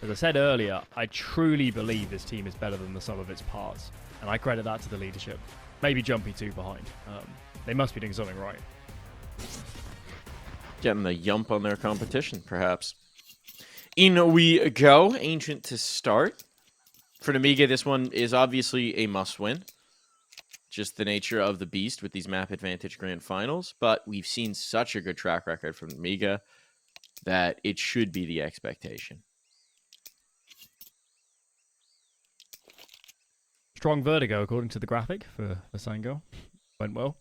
As I said earlier, I truly believe this team is better than the sum of its parts. And I credit that to the leadership. Maybe Jumpy too behind. They must be doing something right. Getting the yump on their competition, perhaps. In we go. Ancient to start. For Nemiga, this one is obviously a must-win. Just the nature of the beast with these map advantage grand finals. But we've seen such a good track record from Nemiga that it should be the expectation. Strong vertigo, according to the graphic for Sangal. Went well.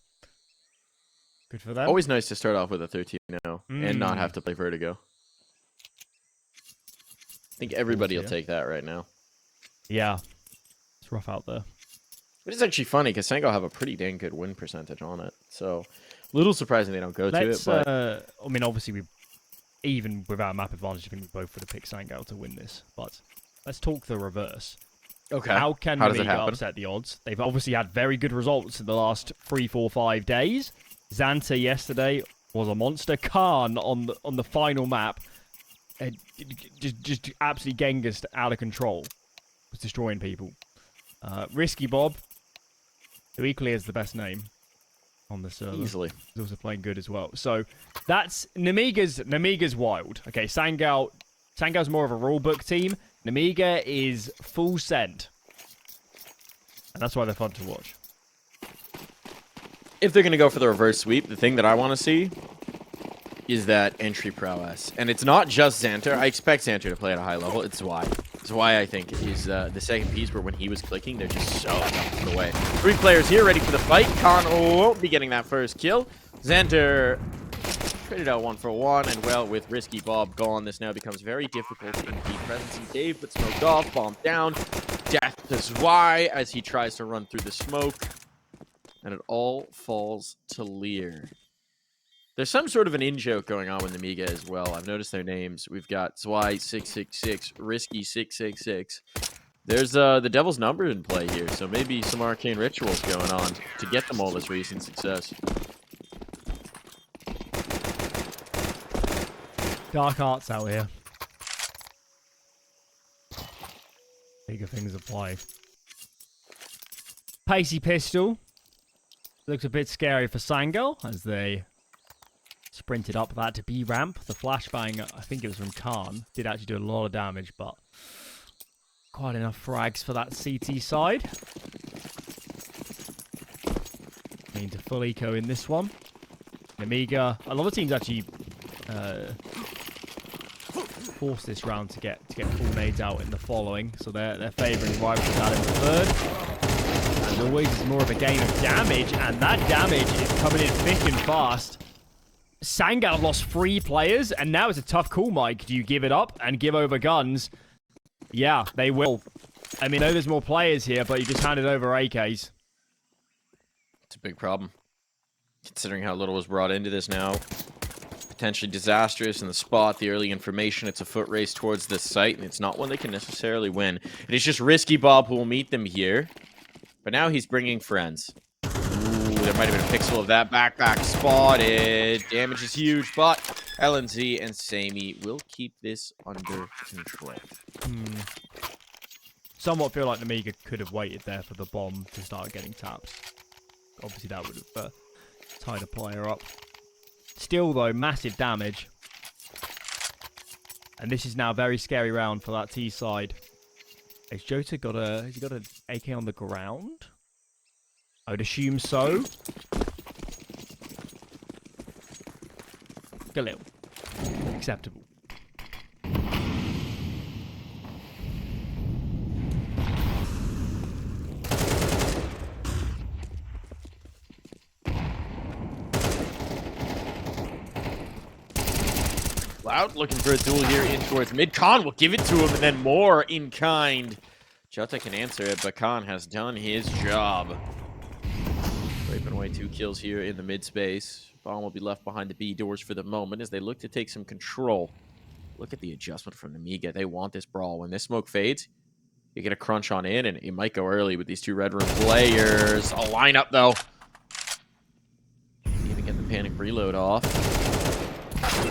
Good for them. Always nice to start off with a 13-0 and not have to play vertigo. I think everybody will take that right now. Yeah. It's rough out there. But it's actually funny because Sangal have a pretty dang good win percentage on it. So, a little surprising they don't go to it. But I mean, obviously, even without map advantage, I think we both would have picked Sangal to win this. But let's talk the reverse. Okay. How can Nemiga upset the odds? They've obviously had very good results in the last 3, 4, 5 days. Xanta yesterday was a monster. Khan on the final map, just absolutely Genghis out of control, was destroying people. Risky Bob, who equally is the best name on the server, easily, is also playing good as well. So that's Nemiga's wild. Okay, Sangal's more of a rulebook team. Nemiga is full send, and that's why they're fun to watch. If they're going to go for the reverse sweep, the thing that I want to see is that entry prowess. And it's not just Xanta. I expect Xanta to play at a high level. It's why. It's why I think is the second piece where when he was clicking, they're just so out of the way. 3 players here ready for the fight. Khan won't be getting that first kill. Xanta traded out 1-for-1. And well, with Risky Bob gone, this now becomes very difficult to impede presence in Dave, but smoked off, bombed down. Death to Zwei as he tries to run through the smoke. And it all falls to Lear. There's some sort of an in-joke going on with Nemiga as well. I've noticed their names. We've got Zwei 666, Risky 666. There's the devil's number in play here, so maybe some arcane rituals going on to get them all this recent success. Dark arts out here. Bigger things apply. Pacey pistol. Looks a bit scary for Sangal as they sprinted up that to B ramp. The flashbang, I think it was from Khan, did actually do a lot of damage, but quite enough frags for that CT side. Need to full eco in this one. Nemiga, a lot of teams actually force this round to get full nades out in the following, so they're favouring rivals out in the third. As always, it's more of a game of damage, and that damage is coming in thick and fast. Sangal lost 3 players, and now it's a tough call, Mike. Do you give it up and give over guns? Yeah, they will. I mean, I know there's more players here, but you just handed over AKs. It's a big problem, considering how little was brought into this now. Potentially disastrous in the spot. The early information, it's a foot race towards this site, and it's not one they can necessarily win. It is just Risky Bob who will meet them here. But now he's bringing friends. Ooh, there might have been a pixel of that backpack spotted. Damage is huge, but LNZ and Sammy will keep this under control. Somewhat feel like Nemiga could have waited there for the bomb to start getting taps. Obviously, that would have tied a player up. Still, though, massive damage. And this is now a very scary round for that T side. Has Jota got has he got an AK on the ground? I would assume so. A little. Acceptable. Loud looking for a duel here in towards mid. Khan will give it to him, and then more in kind. Jota can answer it, but Khan has done his job. Scraping away 2 kills here in the mid space. Bomb will be left behind the B doors for the moment as they look to take some control. Look at the adjustment from Nemiga. They want this brawl. When this smoke fades, you get a crunch on in, and it might go early with these 2 red room players. A lineup, though. Even get the panic reload off.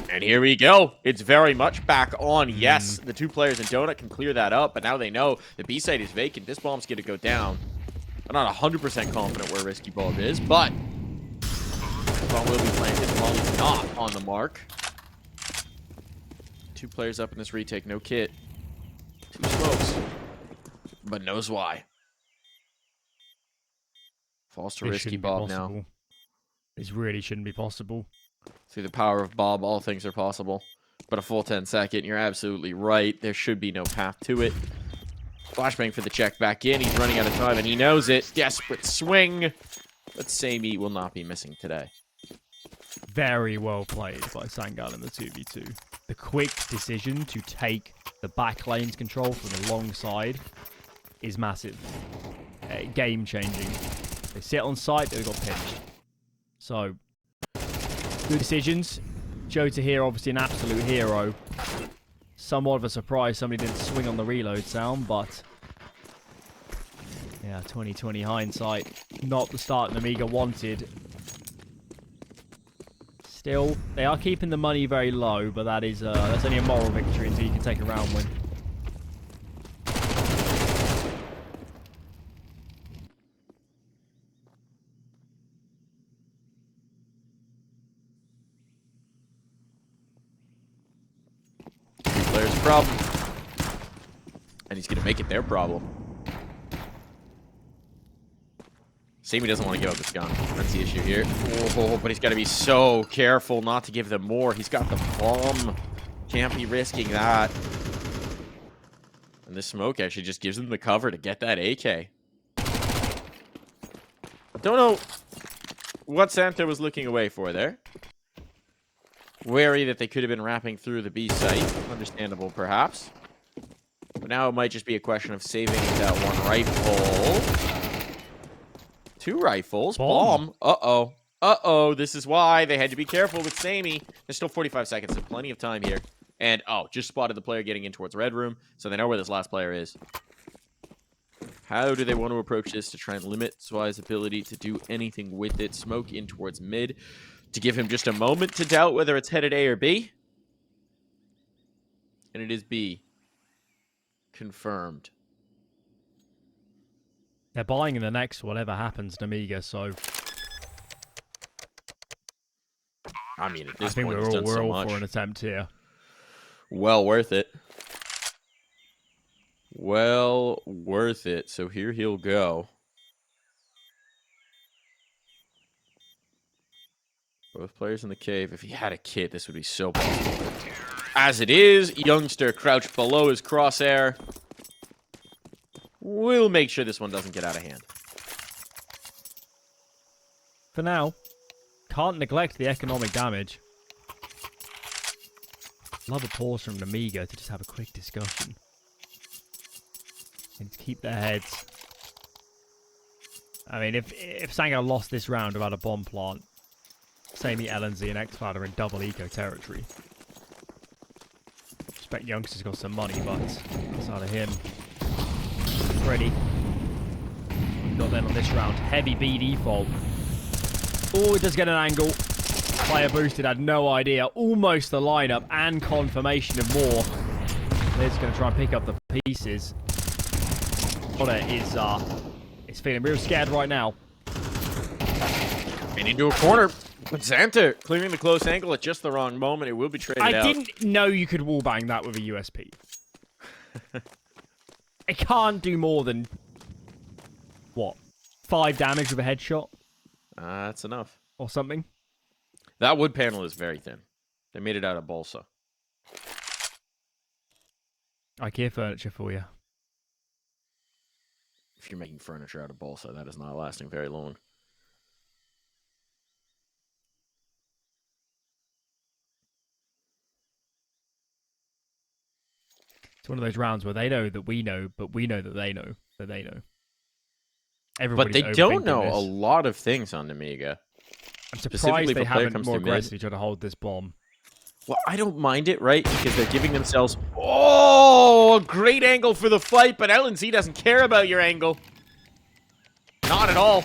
And here we go. It's very much back on. Yes, the two players in Donut can clear that up, but now they know the B site is vacant. This bomb's going to go down. I'm not 100% confident where Risky Bob is, but the bomb will be planted. The bomb is not on the mark. Two players up in this retake. No kit. Two smokes. But knows why. Falls to Risky Bob now. This really shouldn't be possible. Through the power of Bob, all things are possible. But a full 10-second, you're absolutely right. There should be no path to it. Flashbang for the check back in. He's running out of time, and he knows it. Desperate swing. But Samey will not be missing today. Very well played by Sangal in the 2v2. The quick decision to take the back lane's control from the long side is massive. Game-changing. They sit on site, they got pinched. So, good decisions. Joe to here, obviously an absolute hero. Somewhat of a surprise somebody didn't swing on the reload sound, but yeah, 2020 hindsight. Not the start Nemiga wanted. Still, they are keeping the money very low, but that's only a moral victory until you can take a round win. Player's a problem. And he's going to make it their problem. Samey doesn't want to give up this gun. That's the issue here. Oh, but he's got to be so careful not to give them more. He's got the bomb. Can't be risking that. And this smoke actually just gives them the cover to get that AK. Don't know what Santa was looking away for there. Wary that they could have been wrapping through the B site. Understandable, perhaps. But now it might just be a question of saving that one rifle. Two rifles. Bomb. Uh-oh. Uh-oh. This is why they had to be careful with Samey. There's still 45 seconds, so plenty of time here. And, oh, just spotted the player getting in towards Red Room, so they know where this last player is. How do they want to approach this to try and limit Swy's ability to do anything with it? Smoke in towards mid to give him just a moment to doubt whether it's headed A or B. And it is B. Confirmed. They're buying in the next whatever happens, Nemiga, so I mean, at this I think point, we're all for an attempt here. Well worth it. Well worth it. So here he'll go. Both players in the cave. If he had a kit, this would be so possible. As it is, Youngster crouched below his crosshair. We'll make sure this one doesn't get out of hand. For now, can't neglect the economic damage. Love a pause from Nemiga to just have a quick discussion. And to keep their heads. I mean, if Sangal lost this round without a bomb plant, Samey, LNZ, and X-Cloud are in double eco territory. Expect Youngster's got some money, but outside of him, ready. Got then on this round, heavy B default. Oh, it does get an angle. Player boosted, had no idea. Almost the lineup and confirmation of more. They're just going to try and pick up the pieces. Otter is feeling real scared right now. And into a corner. But Xanta clearing the close angle at just the wrong moment. It will be traded out. I didn't know you could wallbang that with a USP. I can't do more than, what, 5 damage with a headshot? That's enough. Or something. That wood panel is very thin. They made it out of balsa. IKEA furniture for you. If you're making furniture out of balsa, that is not lasting very long. It's one of those rounds where they know that we know, but we know that they know that they know. Everybody's but they don't know a lot of things on Nemiga. I'm surprised they haven't more aggressively tried to hold this bomb. Well, I don't mind it, right? Because they're giving themselves... Oh, a great angle for the fight, but LNZ doesn't care about your angle. Not at all.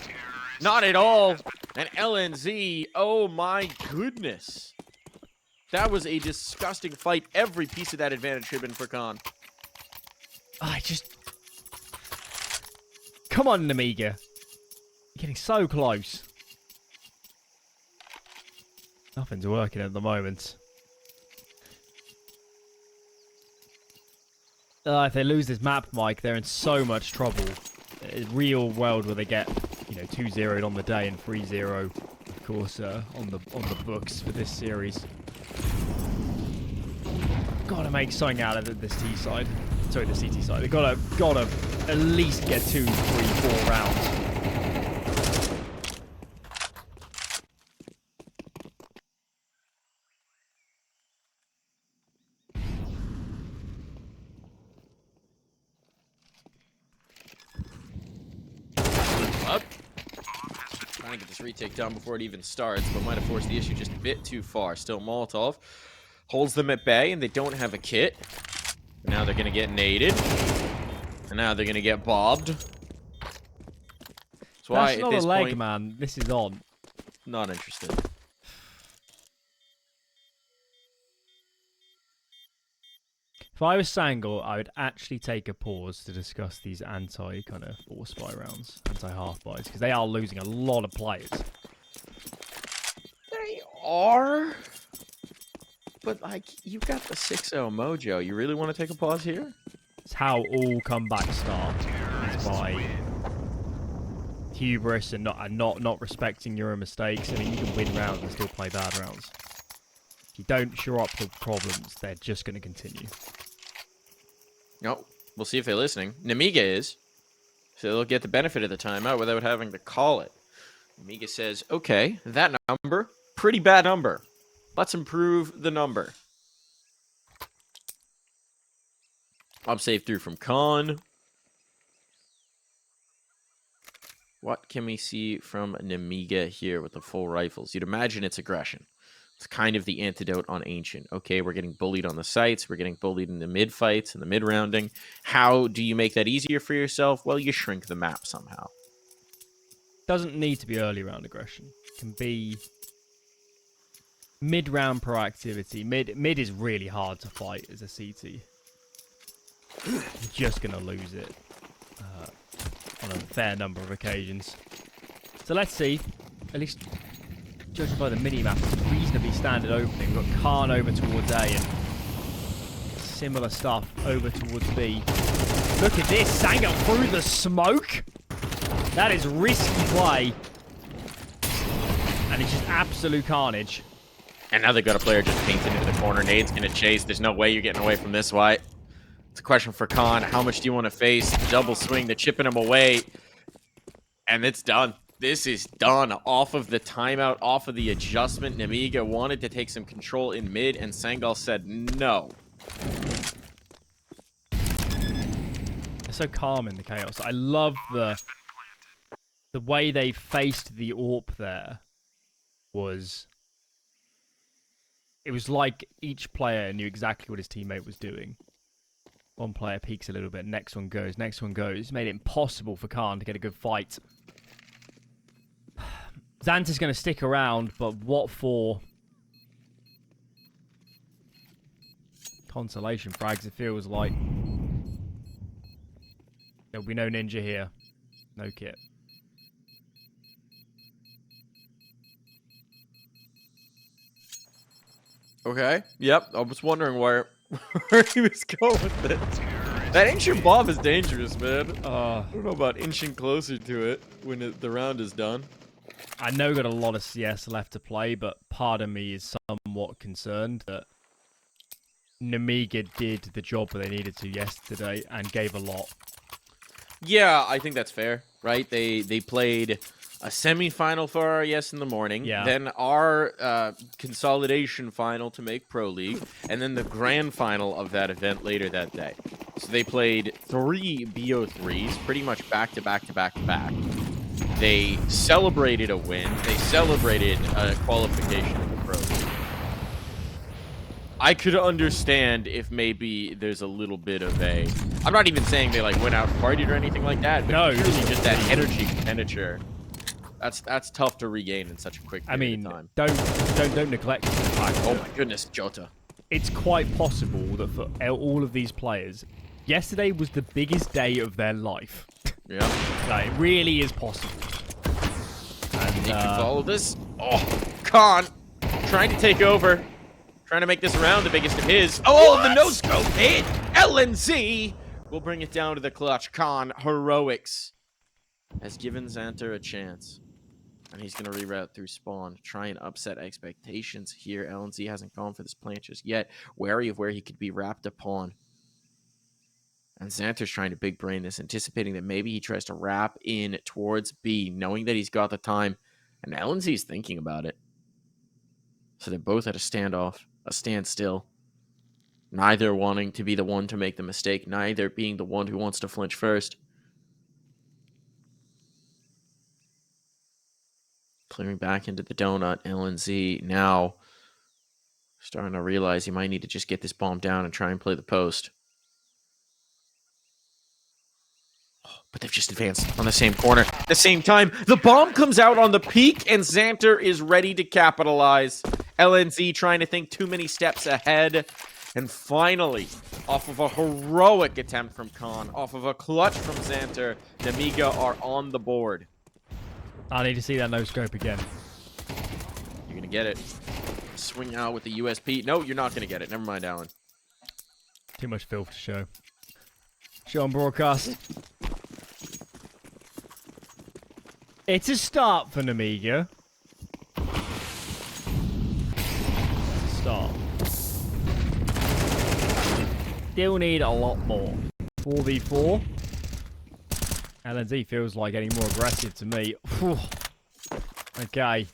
Not at all. And LNZ, oh my goodness. That was a disgusting fight. Every piece of that advantage should have been for Khan. I just... Come on, Nemiga. You're getting so close. Nothing's working at the moment. If they lose this map, Mike, they're in so much trouble. A real world where they get, 2-0'd on the day and 3-0, of course, on the books for this series. Gotta make something out of this T side. Sorry, the CT side. They gotta at least get 2, 3, 4 rounds. Up. Trying to get this retake done before it even starts, but might have forced the issue just a bit too far. Still, Molotov holds them at bay, and they don't have a kit. Now they're going to get naded. And now they're going to get bobbed. That's why not at this a leg, point, man. This is on. Not interested. If I was Sangal, I would actually take a pause to discuss these kind of force buy rounds, anti-half buys, because they are losing a lot of players. They are. But, like, you got the 6-0 mojo. You really want to take a pause here? It's how all comebacks start. Is by hubris and not respecting your own mistakes. I mean, you can win rounds and still play bad rounds. If you don't shore up the problems, they're just going to continue. No, we'll see if they're listening. Nemiga is. So they'll get the benefit of the timeout without having to call it. Nemiga says, okay, that number, pretty bad number. Let's improve the number. Up save through from Khan. What can we see from Nemiga here with the full rifles? You'd imagine it's aggression. It's kind of the antidote on Ancient. Okay, we're getting bullied on the sites. We're getting bullied in the mid-fights and the mid-rounding. How do you make that easier for yourself? Well, you shrink the map somehow. Doesn't need to be early round aggression. It can be mid-round proactivity. Mid is really hard to fight as a CT. You're just going to lose it on a fair number of occasions. So let's see. At least, judging by the mini-map, it's a reasonably standard opening. We've got Khan over towards A and similar stuff over towards B. Look at this. Sangal through the smoke. That is risky play. And it's just absolute carnage. And now they've got a player just painted into the corner. Nade's going to chase. There's no way you're getting away from this, White. It's a question for Khan. How much do you want to face? Double swing. They're chipping him away. And it's done. This is done. Off of the timeout, off of the adjustment. Nemiga wanted to take some control in mid, and Sangal said no. They're so calm in the chaos. I love the way they faced the AWP there. It was like each player knew exactly what his teammate was doing. One player peeks a little bit, next one goes, next one goes. Made it impossible for Khan to get a good fight. Xanta's going to stick around, but what for? Consolation frags, it feels like. There'll be no ninja here. No kit. Okay. Yep. I was wondering where he was going with it. That ancient bomb is dangerous, man. I don't know about inching closer to it when the round is done. I know got a lot of CS left to play, but part of me is somewhat concerned that Nemiga did the job that they needed to yesterday and gave a lot. Yeah, I think that's fair, right? They played a semi-final for RES in the morning, then our consolidation final to make Pro League, and then the grand final of that event later that day. So they played 3 BO3s, pretty much back to back to back to back. They celebrated a win. They celebrated a qualification in the Pro League. I could understand if maybe there's a little bit of a... I'm not even saying they like went out and partied or anything like that, but no, purely just that energy expenditure. That's tough to regain in such a quick period of time. Don't neglect the fact. Oh my goodness, Jota. It's quite possible that for all of these players, yesterday was the biggest day of their life. Yeah. Like, it really is possible. And you can follow this. Oh, Khan trying to take over. Trying to make this round the biggest of his. Oh, the no-scope hit. LNZ will bring it down to the clutch. Khan Heroics has given Xanter a chance. And he's going to reroute through spawn. Try and upset expectations here. LNZ hasn't gone for this plant just yet. Wary of where he could be wrapped upon. And Xanter's trying to big brain this, anticipating that maybe he tries to wrap in towards B, knowing that he's got the time. And LNZ's thinking about it. So they're both at a standoff, a standstill. Neither wanting to be the one to make the mistake, neither being the one who wants to flinch first. Clearing back into the donut, LNZ now starting to realize he might need to just get this bomb down and try and play the post. But they've just advanced on the same corner. At the same time, the bomb comes out on the peak, and Xanter is ready to capitalize. LNZ trying to think too many steps ahead. And finally, off of a heroic attempt from Khan, off of a clutch from Xanter, Nemiga are on the board. I need to see that no-scope again. You're going to get it. Swing out with the USP. No, you're not going to get it. Never mind, Alan. Too much filth to show. Show on broadcast. It's a start for Nemiga. It's a start. Still need a lot more. 4v4. LNZ feels like getting more aggressive to me. Whew. Okay.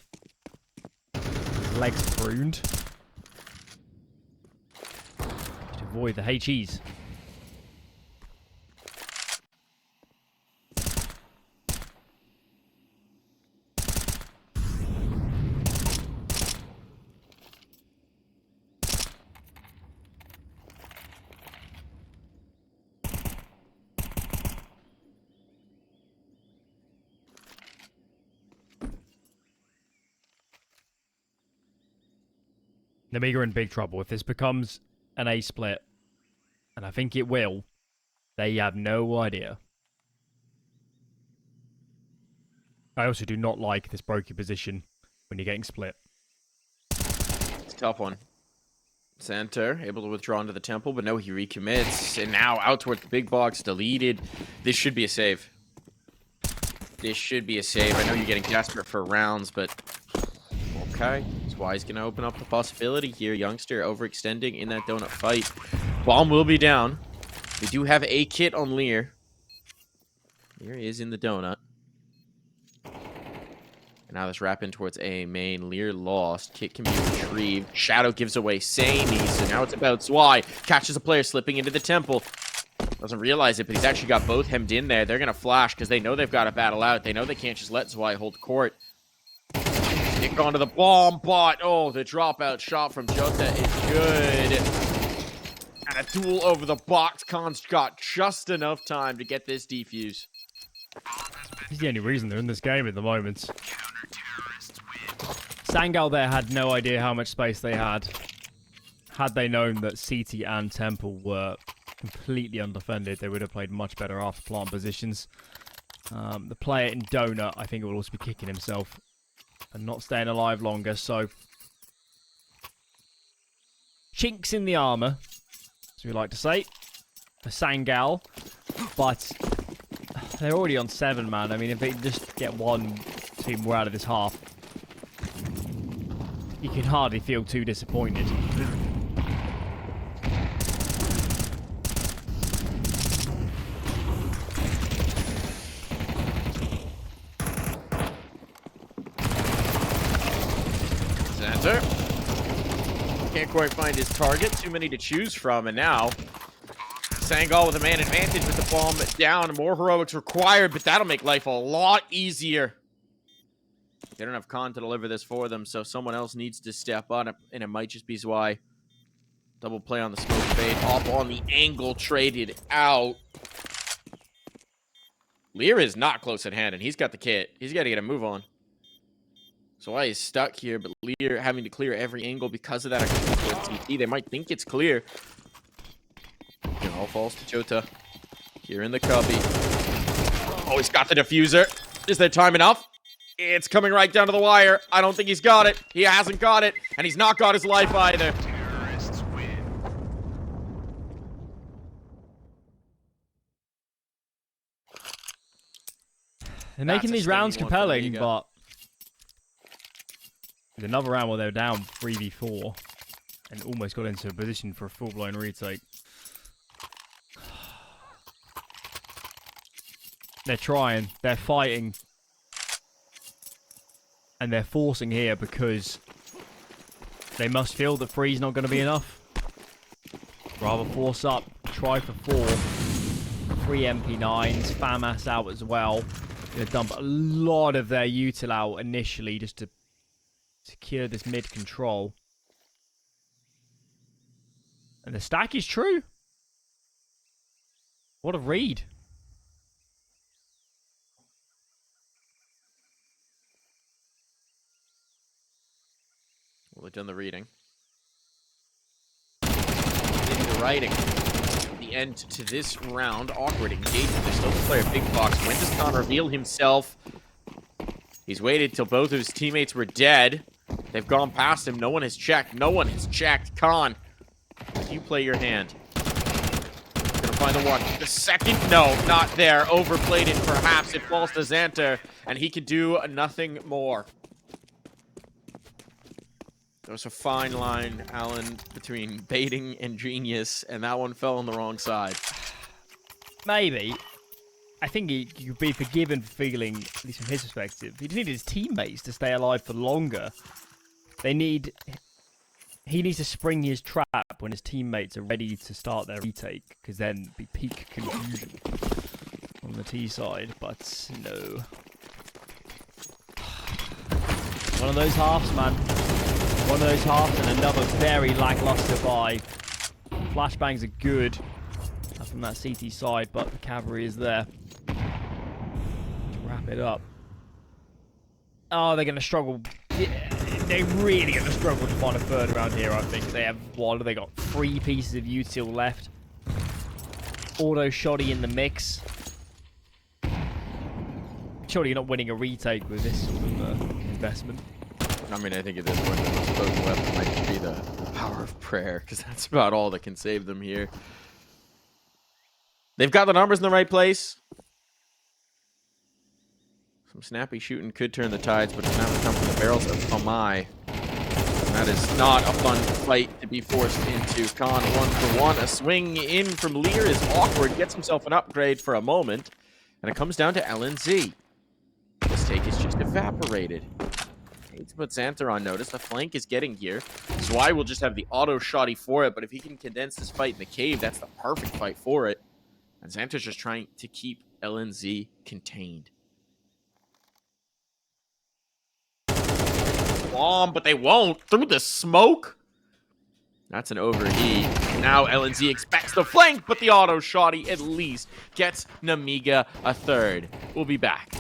Legs pruned. To avoid the HEs. Nemiga in big trouble. If this becomes an A split, and I think it will, they have no idea. I also do not like this broken position when you're getting split. It's a tough one. Xanter able to withdraw into the temple, but no, he recommits. And now out towards the big box, deleted. This should be a save. This should be a save. I know you're getting desperate for rounds, but okay. That's why he's going to open up the possibility here. Youngster overextending in that donut fight. Bomb will be down. We do have a kit on Lear. Lear is in the donut. And now this wrap in towards A main. Lear lost. Kit can be retrieved. Shadow gives away Samey. So now it's about Zwei. Catches a player slipping into the temple. Doesn't realize it, but he's actually got both hemmed in there. They're going to flash because they know they've got to battle out. They know they can't just let Zwei hold court. Stick onto the bomb bot. Oh, the dropout shot from Jota is good. And a duel over the box. Khan's got just enough time to get this defuse. He's the only reason they're in this game at the moment. Sangal there had no idea how much space they had. Had they known that CT and Temple were completely undefended, they would have played much better after plant positions. The player in Donut, I think, will also be kicking himself and not staying alive longer, so chinks in the armor, as we like to say, for Sangal, but they're already on 7, man. I mean, if they just get 1-2 more out of this half, you can hardly feel too disappointed. Xanter can't quite find his target. Too many to choose from, and now Sangal with a man advantage with the bomb down. More heroics required, but that'll make life a lot easier. They don't have Khan to deliver this for them, so someone else needs to step on it, and it might just be Zwei. Double play on the smoke fade, up on the angle, traded out. Lear is not close at hand, and he's got the kit. He's got to get a move on. So why he's stuck here, but Lear having to clear every angle because of that CT. They might think it's clear. It all falls to Chota. Here in the cubby. Oh, he's got the diffuser. Is there time enough? It's coming right down to the wire. I don't think he's got it. He hasn't got it. And he's not got his life either. Terrorists win. They're making That's a these rounds steady one for compelling, Nemiga. but there's another round where they're down 3v4 and almost got into a position for a full-blown retake. They're trying, they're fighting, and they're forcing here because they must feel that 3's not going to be enough. Rather force up, try for 4. 3 MP9s, FAMAS out as well. Going to dump a lot of their util out initially just to secure this mid control. And the stack is true. What a read. Well, they've done the reading. In the writing. The end to this round. Awkward engagement. There's still the player Big Box. When does Khan reveal himself? He's waited till both of his teammates were dead. They've gone past him. No one has checked. No one has checked. Khan, you play your hand. Gonna find the one. The second? No, not there. Overplayed it, perhaps. It falls to Xanter, and he can do nothing more. There was a fine line, Alan, between baiting and genius, and that one fell on the wrong side. Maybe. I think he could be forgiven for feeling, at least from his perspective, he needed his teammates to stay alive for longer. He needs to spring his trap when his teammates are ready to start their retake, because then it'd be peak confusion on the T side, but no. One of those halves, man. One of those halves and another very lackluster buy. Flashbangs are good from that CT side, but the cavalry is there to wrap it up. Oh, they're going to struggle. Yeah, they're really going to struggle to find a third around here, I think. They have, what, they got 3 pieces of util left. Auto shoddy in the mix. Surely you're not winning a retake with this sort of investment. I mean, I think at this point, the most potent weapon might be the power of prayer, because that's about all that can save them here. They've got the numbers in the right place. Some snappy shooting could turn the tides, but it's not to come from the barrels of Amai. That is not a fun fight to be forced into. Khan 1-for-1. A swing in from Lear is awkward. Gets himself an upgrade for a moment. And it comes down to LNZ. This take is just evaporated. Need to put Xanter on notice. The flank is getting here. Zwei will just have the auto shoddy for it, but if he can condense this fight in the cave, that's the perfect fight for it. And Xanter's just trying to keep LNZ contained. Bomb, but they won't. Through the smoke. That's an overheat. Now LNZ expects the flank, but the auto shoddy at least gets Nemiga a third. We'll be back.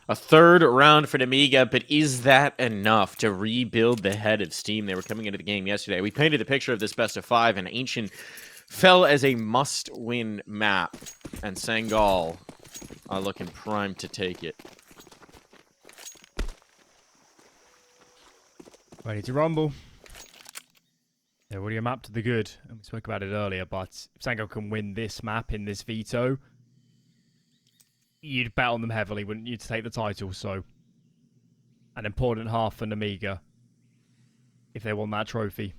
A third round for Nemiga, but is that enough to rebuild the head of steam? They were coming into the game yesterday. We painted a picture of this best of 5, and Ancient fell as a must-win map, and Sangal are looking primed to take it. Ready to rumble. They're already a map to the good, and we spoke about it earlier, but if Sangal can win this map in this veto, you'd bet on them heavily, wouldn't you, to take the title? So, an important half for Nemiga if they won that trophy.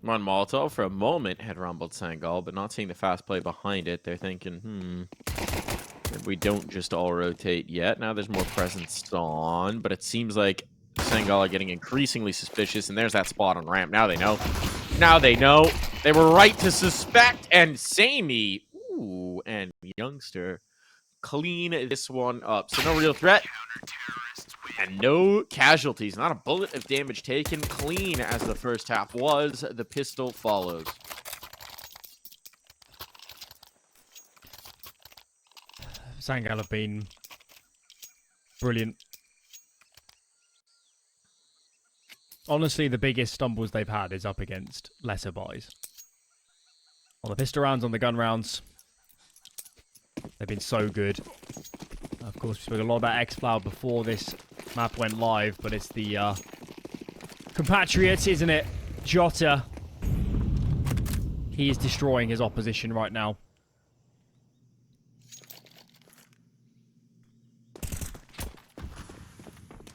Mon Molotov for a moment had rumbled Sangal, but not seeing the fast play behind it, they're thinking, if we don't just all rotate yet. Now there's more presence on, but it seems like Sangal are getting increasingly suspicious, and there's that spot on ramp. Now they know. Now they know. They were right to suspect, and Samey, ooh, and Youngster clean this one up. So no real threat. And no casualties. Not a bullet of damage taken. Clean as the first half was. The pistol follows. Sangal have been brilliant. Honestly, the biggest stumbles they've had is up against lesser buys. On the pistol rounds, on the gun rounds, they've been so good. Of course, we spoke a lot about X-Cloud before this map went live, but it's the compatriots, isn't it? Jota. He is destroying his opposition right now.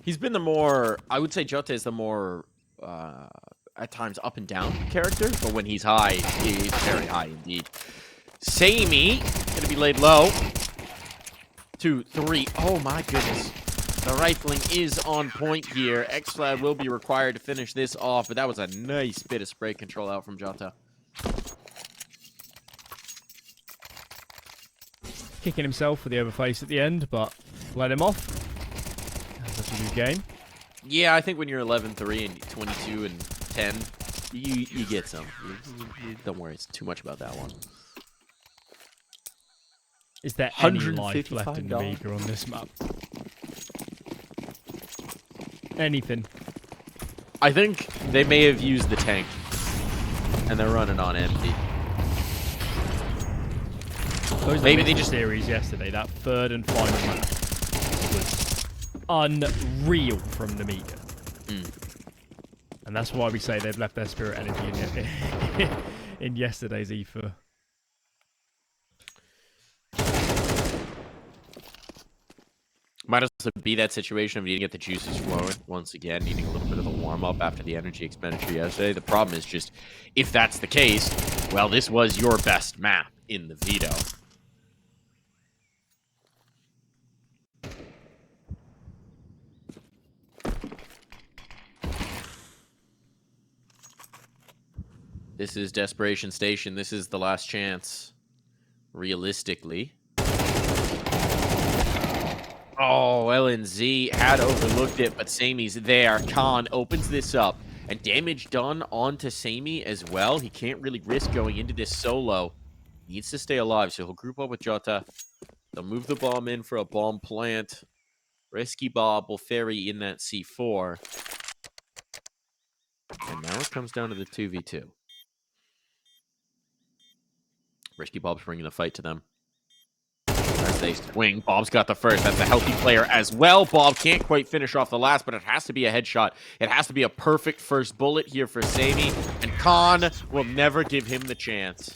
He's been the more, I would say Jota is the more, at times, up and down character, but when he's high, he's very high indeed. Samey, gonna be laid low. 2, 3, oh my goodness. The rifling is on point here. X-Cloud will be required to finish this off, but that was a nice bit of spray control out from Jota. Kicking himself for the overface at the end, but let him off. That's a good game. Yeah, I think when you're 11-3 and 22 and 10, you get some. Don't worry, it's too much about that one. Is there any life left in Nemiga on this map? Anything? I think they may have used the tank, and they're running on empty. Maybe they just series yesterday. That third and final match was unreal from Nemiga, and that's why we say they've left their spirit energy in yesterday's ether. Might also be that situation of needing to get the juices flowing once again, needing a little bit of a warm-up after the energy expenditure yesterday. The problem is just, if that's the case, well, this was your best map in the veto. This is Desperation Station. This is the last chance, realistically. Oh, LNZ had overlooked it, but Samey's there. Khan opens this up, and damage done onto Samey as well. He can't really risk going into this solo. He needs to stay alive, so he'll group up with Jota. They'll move the bomb in for a bomb plant. Risky Bob will ferry in that C4. And now it comes down to the 2v2. Risky Bob's bringing the fight to them. As they swing, Bob's got the first. That's a healthy player as well. Bob can't quite finish off the last, but it has to be a headshot. It has to be a perfect first bullet here for Samey, and Khan will never give him the chance.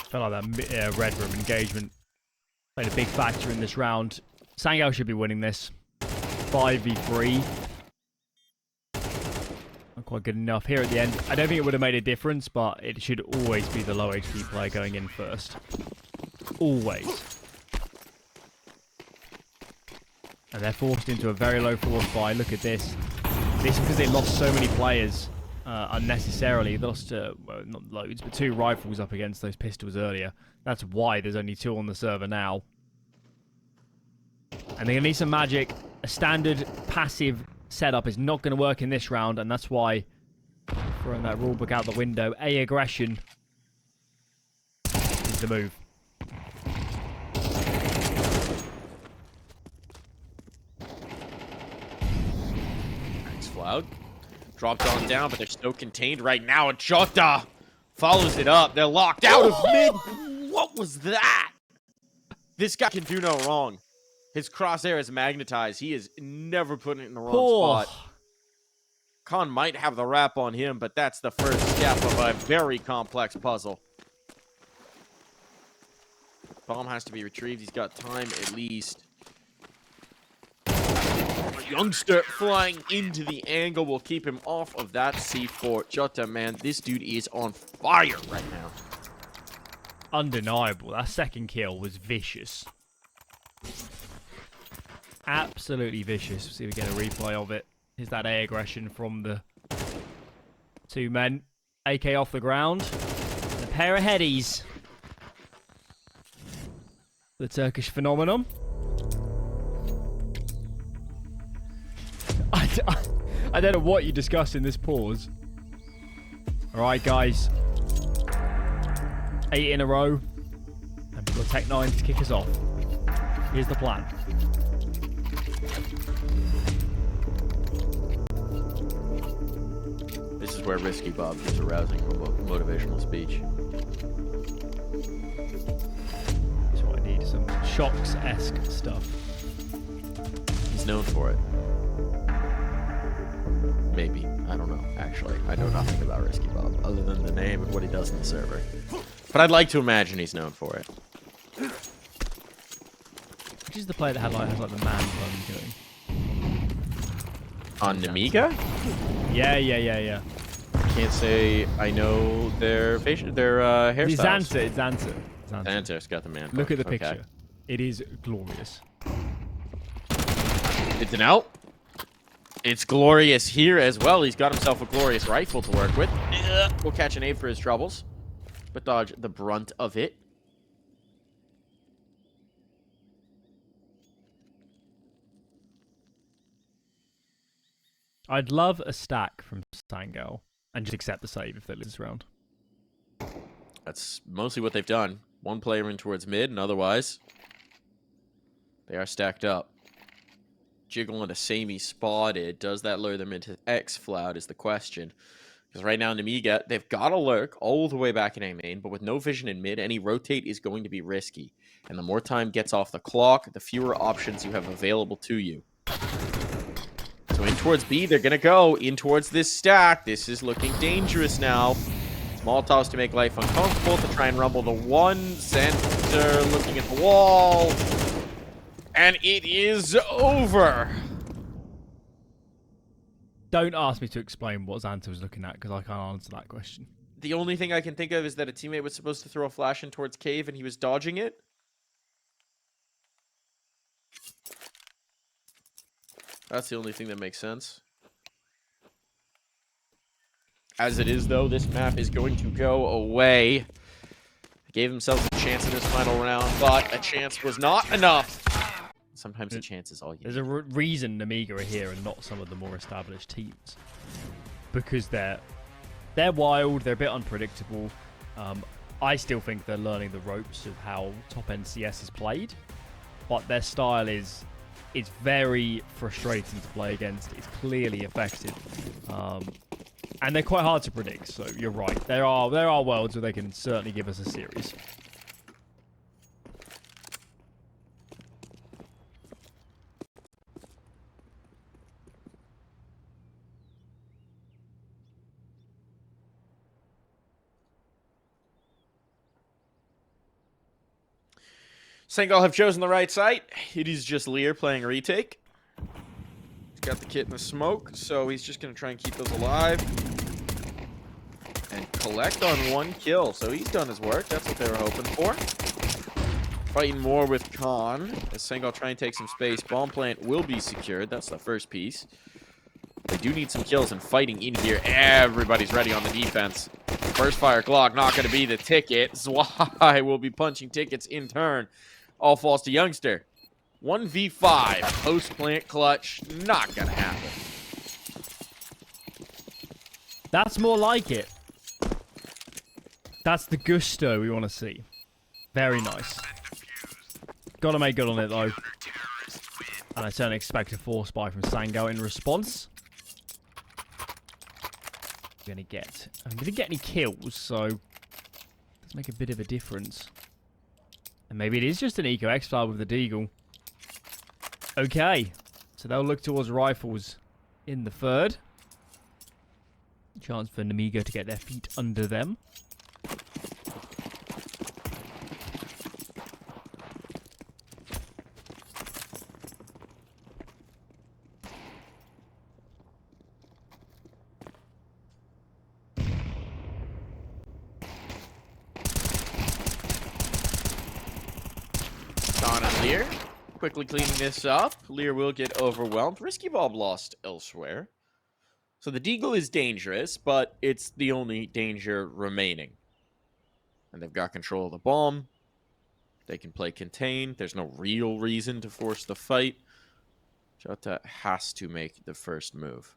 Felt like that red room engagement played a big factor in this round. Sangal should be winning this. 5v3. Not quite good enough here at the end. I don't think it would have made a difference, but it should always be the low HP player going in first. Always. And they're forced into a very low force buy. Look at this. This is because they lost so many players unnecessarily. They lost, well, not loads, but 2 rifles up against those pistols earlier. That's why there's only 2 on the server now. And they're going to need some magic. A standard passive setup is not going to work in this round, and that's why throwing that rulebook out the window. A aggression is the move. Thanks, Floud. Dropped on down, but they're still contained right now. And Jota follows it up. They're locked out of mid. What was that? This guy can do no wrong. His crosshair is magnetized. He is never putting it in the wrong spot. Khan might have the wrap on him, but that's the first step of a very complex puzzle. Bomb has to be retrieved. He's got time at least. A youngster flying into the angle will keep him off of that C4. Jota, man, this dude is on fire right now. Undeniable. That second kill was vicious. Absolutely vicious. See if we get a replay of it. Here's that A aggression from the 2 men. AK off the ground. And a pair of headies. The Turkish phenomenon. I don't know what you discussed in this pause. Alright, guys. 8 in a row. And we've got Tech 9 to kick us off. Here's the plan. This is where Risky Bob gives a rousing motivational speech. That's what I need. Some Shocks-esque stuff. He's known for it. Maybe. I don't know, actually. I know nothing about Risky Bob, other than the name and what he does in the server. But I'd like to imagine he's known for it. Which is the player that has like the man bun going? On Nemiga? Yeah. Can't say I know their hairstyles. It's Xanta. Xanta's got the man bun. Look at the Okay. picture. It is glorious. It's an out. It's glorious here as well. He's got himself a glorious rifle to work with. We'll catch an aid for his troubles, but dodge the brunt of it. I'd love a stack from Sangal and just accept the save if they lose this round. That's mostly what they've done. One player in towards mid, and otherwise, they are stacked up. Jiggle and a Samey spotted. Does that lure them into X Floud is the question. Because right now, Nemiga, they've got a lurk all the way back in A main, but with no vision in mid, any rotate is going to be risky. And the more time gets off the clock, the fewer options you have available to you. So in towards B, they're going to go in towards this stack. This is looking dangerous now. Molotovs to make life uncomfortable, to try and rumble to one. Center looking at the wall. And it is over. Don't ask me to explain what Xanta was looking at, because I can't answer that question. The only thing I can think of is that a teammate was supposed to throw a flash in towards cave, and he was dodging it. That's the only thing that makes sense. As it is, though, this map is going to go away. They gave themselves a chance in this final round, but a chance was not enough. Sometimes a chance is all you need. There's a reason Nemiga are here and not some of the more established teams. Because they're wild, they're a bit unpredictable. I still think they're learning the ropes of how top-end CS is played. But their style is very frustrating to play against. It's clearly effective. And they're quite hard to predict, so you're right. There are worlds where they can certainly give us a series. Sangal have chosen the right site. It is just Lear playing retake. He's got the kit in the smoke, so he's just going to try and keep those alive. And collect on 1 kill. So he's done his work. That's what they were hoping for. Fighting more with Khan. As Sangal try and take some space. Bomb plant will be secured. That's the first piece. They do need some kills and fighting in here. Everybody's ready on the defense. First fire clock, not going to be the ticket. Zwei will be punching tickets in turn. All falls to Youngster. 1v5. Post-plant clutch. Not going to happen. That's more like it. That's the gusto we want to see. Very nice. Gotta make good on it, though. And I certainly expect a force buy from Sangal in response. I didn't get any kills, so let's make a bit of a difference. And maybe it is just an eco X-File with the Deagle. Okay, so they'll look towards rifles in the third. Chance for Nemiga to get their feet under them. Sean and Lear quickly cleaning this up. Lear will get overwhelmed. Risky Bob lost elsewhere. So the Deagle is dangerous, but it's the only danger remaining. And they've got control of the bomb. They can play contain. There's no real reason to force the fight. Jota has to make the first move.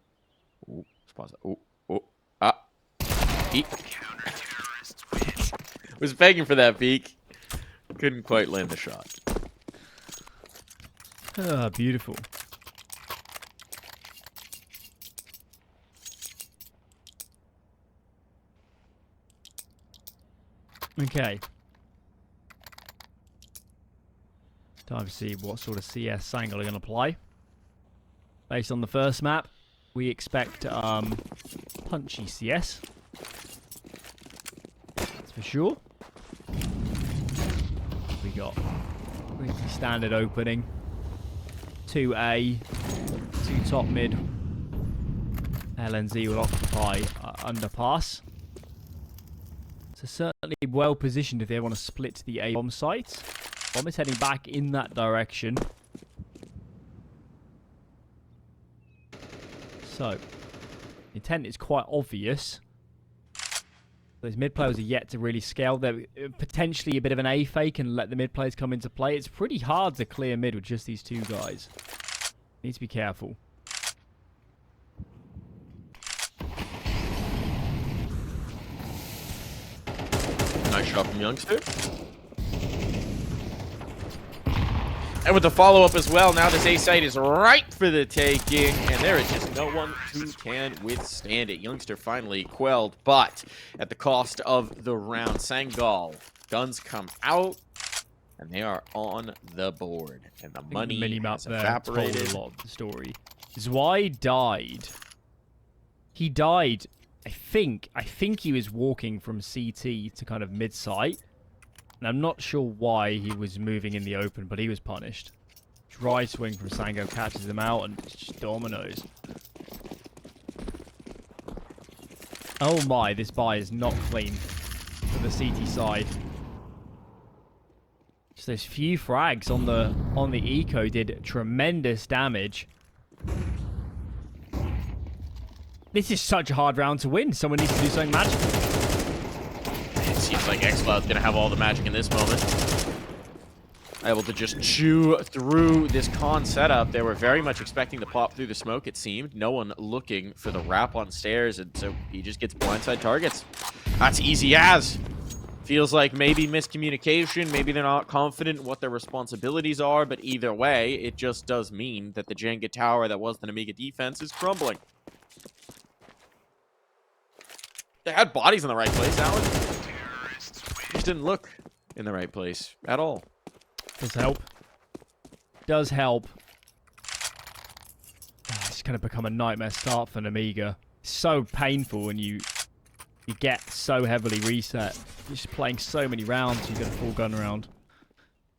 Ooh, let's pause it. Ooh, ooh, ah. Peek. Was begging for that peek. Couldn't quite land the shot. Ah, beautiful. Okay. Time to see what sort of CS Sangal are going to play. Based on the first map, we expect punchy CS. That's for sure. We got pretty standard opening. 2A, 2 top mid. LNZ will occupy underpass. So certainly well positioned if they want to split the A bomb site. Bomb is heading back in that direction. So, intent is quite obvious. Those mid players are yet to really scale. They're potentially a bit of an A fake and let the mid players come into play. It's pretty hard to clear mid with just these two guys. Need to be careful. Nice shot from Youngster. And with the follow-up as well, now this A site is ripe for the taking, and there is just no one who can withstand it. Youngster finally quelled, but at the cost of the round. Sangal, guns come out, and they are on the board. And the money has evaporated. Told a lot of the story. Zwei died. He died, I think he was walking from CT to kind of mid-site. And I'm not sure why he was moving in the open, but he was punished. Dry swing from Sangal catches him out and just dominoes. Oh my, this buy is not clean for the CT side. Just those few frags on the eco did tremendous damage. This is such a hard round to win. Someone needs to do something magical. It seems like X-Cloud's going to have all the magic in this moment. Able to just chew through this con setup. They were very much expecting to pop through the smoke, it seemed. No one looking for the wrap on stairs, and so he just gets blindside targets. That's easy as. Feels like maybe miscommunication, maybe they're not confident in what their responsibilities are, but either way, it just does mean that the Jenga tower that was the Nemiga defense is crumbling. They had bodies in the right place, Alan. Just didn't look in the right place at all. Does help. Does help. It's going to become a nightmare start for Nemiga. It's so painful when you get so heavily reset. You're just playing so many rounds, you get a full gun round.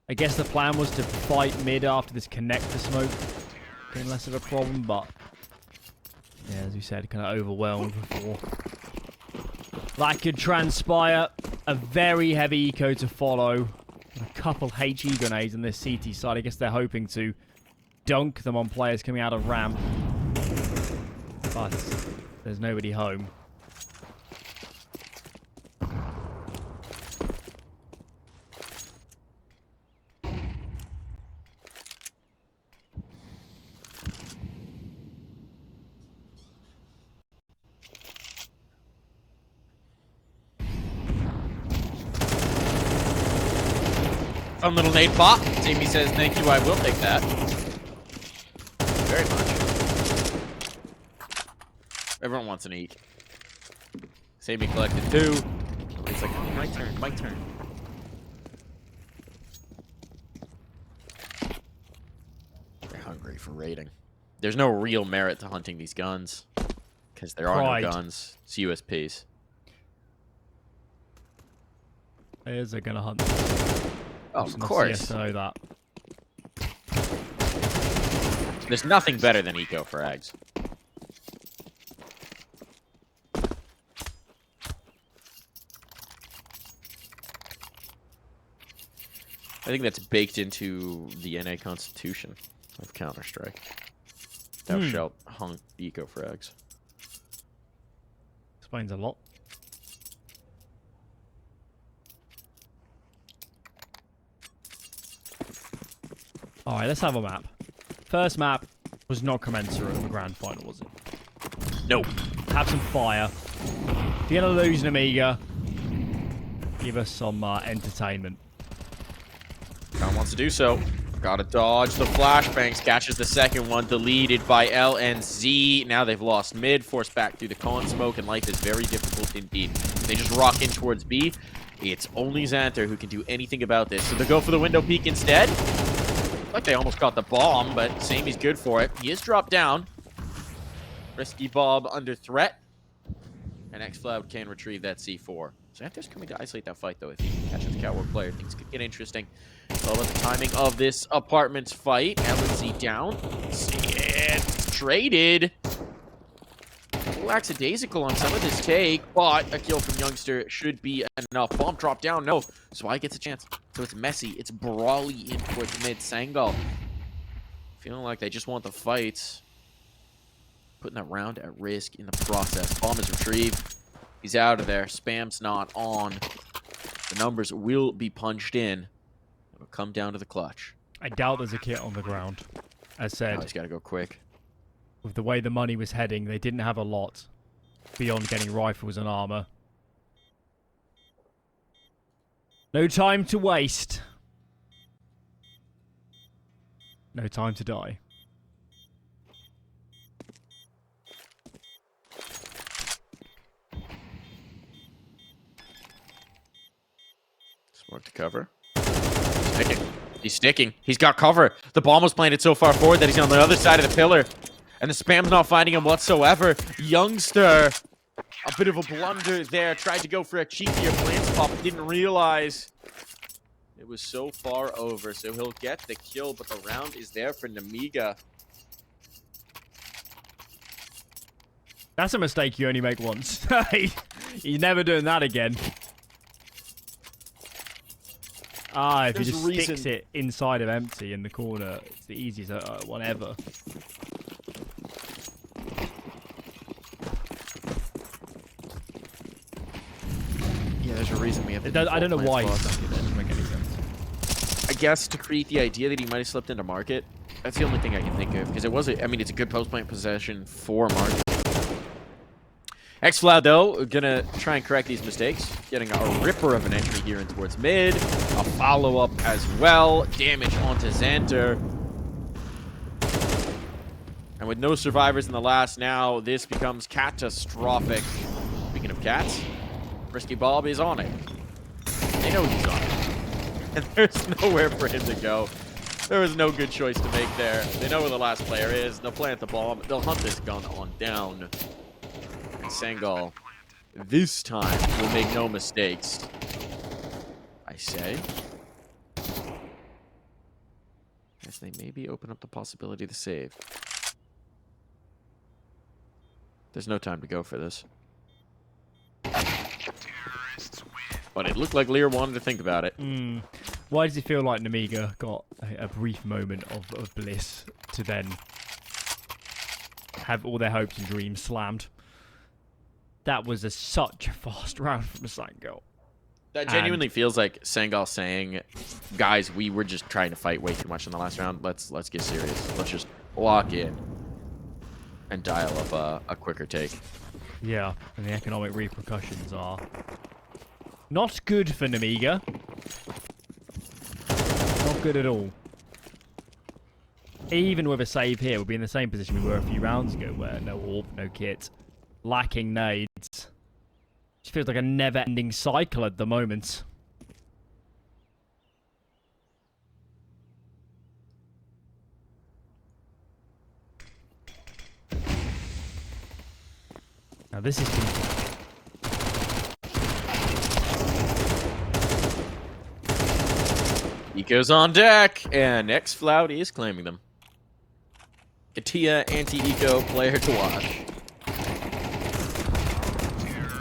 I guess the plan was to fight mid after this connector smoke. Getting less of a problem, but yeah, as we said, kind of overwhelmed before. That could transpire. A very heavy eco to follow. A couple HE grenades on this CT side. I guess they're hoping to dunk them on players coming out of ramp. but there's nobody home. Fun little nade bot. Jamie says, thank you, I will take that. Very much. Everyone wants an eek. Sammy collected 2. It's like, oh, my turn, my turn. They're hungry for raiding. There's no real merit to hunting these guns. Because there are no guns. It's USPs. Is they're gonna hunt. Oh, of course. CSO that. There's nothing better than eco frags. I think that's baked into the NA constitution of Counter-Strike. Thou shalt hunt eco frags. Explains a lot. Alright, let's have a map. First map was not commensurate with the grand final, was it? Nope. Have some fire. If you're going to lose Nemiga, give us some entertainment. Khan wants to do so. Gotta dodge the flashbangs. Catches the second one. Deleted by L and Z. Now they've lost mid. Forced back through the con smoke. And life is very difficult indeed. They just rock in towards B. It's only Xanter who can do anything about this. So they go for the window peek instead. Like they almost got the bomb, but Samy's good for it. He is dropped down. Risky Bob under threat. And X-Cloud can retrieve that C4. Xanter's coming to isolate that fight, though. If he can catch the Catwalk player, things could get interesting. All about the timing of this apartments fight. LNC down. And traded. A little lackadaisical on some of this take, but a kill from Youngster should be enough. Bomb drop down, no. Zwei gets a chance. So it's messy. It's brawly in towards mid. Sangal feeling like they just want the fights. Putting that round at risk in the process. Bomb is retrieved. He's out of there. Spam's not on. The numbers will be punched in. It'll come down to the clutch. I doubt there's a kit on the ground. As said, He's got to go quick. With the way the money was heading, they didn't have a lot beyond getting rifles and armor. No time to waste. No time to die. Smoke to cover. Sticking. He's sticking. He's got cover. The bomb was planted so far forward that he's on the other side of the pillar. And the spam's not finding him whatsoever. Youngster. A bit of a blunder there. Tried to go for a cheekier plants pop. Didn't realize it was so far over. So he'll get the kill, but the round is there for Nemiga. That's a mistake you only make once. You're never doing that again. Ah, if he just sticks it inside of empty in the corner, it's the easiest one ever. Yeah, there's a reason we have. I don't know why he stuck it there. It doesn't make any sense. I guess to create the idea that he might have slipped into market. That's the only thing I can think of, because it was. I mean, it's a good post plant possession for market. X-Cloud, though, gonna try and correct these mistakes. Getting a ripper of an entry here in towards mid. A follow-up as well. Damage onto Xanter. And with no survivors in the last now, this becomes catastrophic. Speaking of cats, Risky Bob is on it. They know he's on it. And there's nowhere for him to go. There was no good choice to make there. They know where the last player is. They'll plant the bomb. They'll hunt this gun on down. Sangal, this time, will make no mistakes. I say. Yes, they maybe open up the possibility to save. There's no time to go for this. But it looked like Lear wanted to think about it. Why does it feel like Nemiga got a brief moment of bliss to then have all their hopes and dreams slammed. That was such a fast round from Sangal. That genuinely feels like Sangal saying, guys, we were just trying to fight way too much in the last round. Let's get serious. Let's just lock in and dial up a quicker take. Yeah, and the economic repercussions are not good for Nemiga. Not good at all. Even with a save here, we'll be in the same position we were a few rounds ago, where no AWP, no kit, lacking nades. It feels like a never-ending cycle at the moment. Now this is... Eco's on deck, and X48 is claiming them. Katia anti-eco player to watch.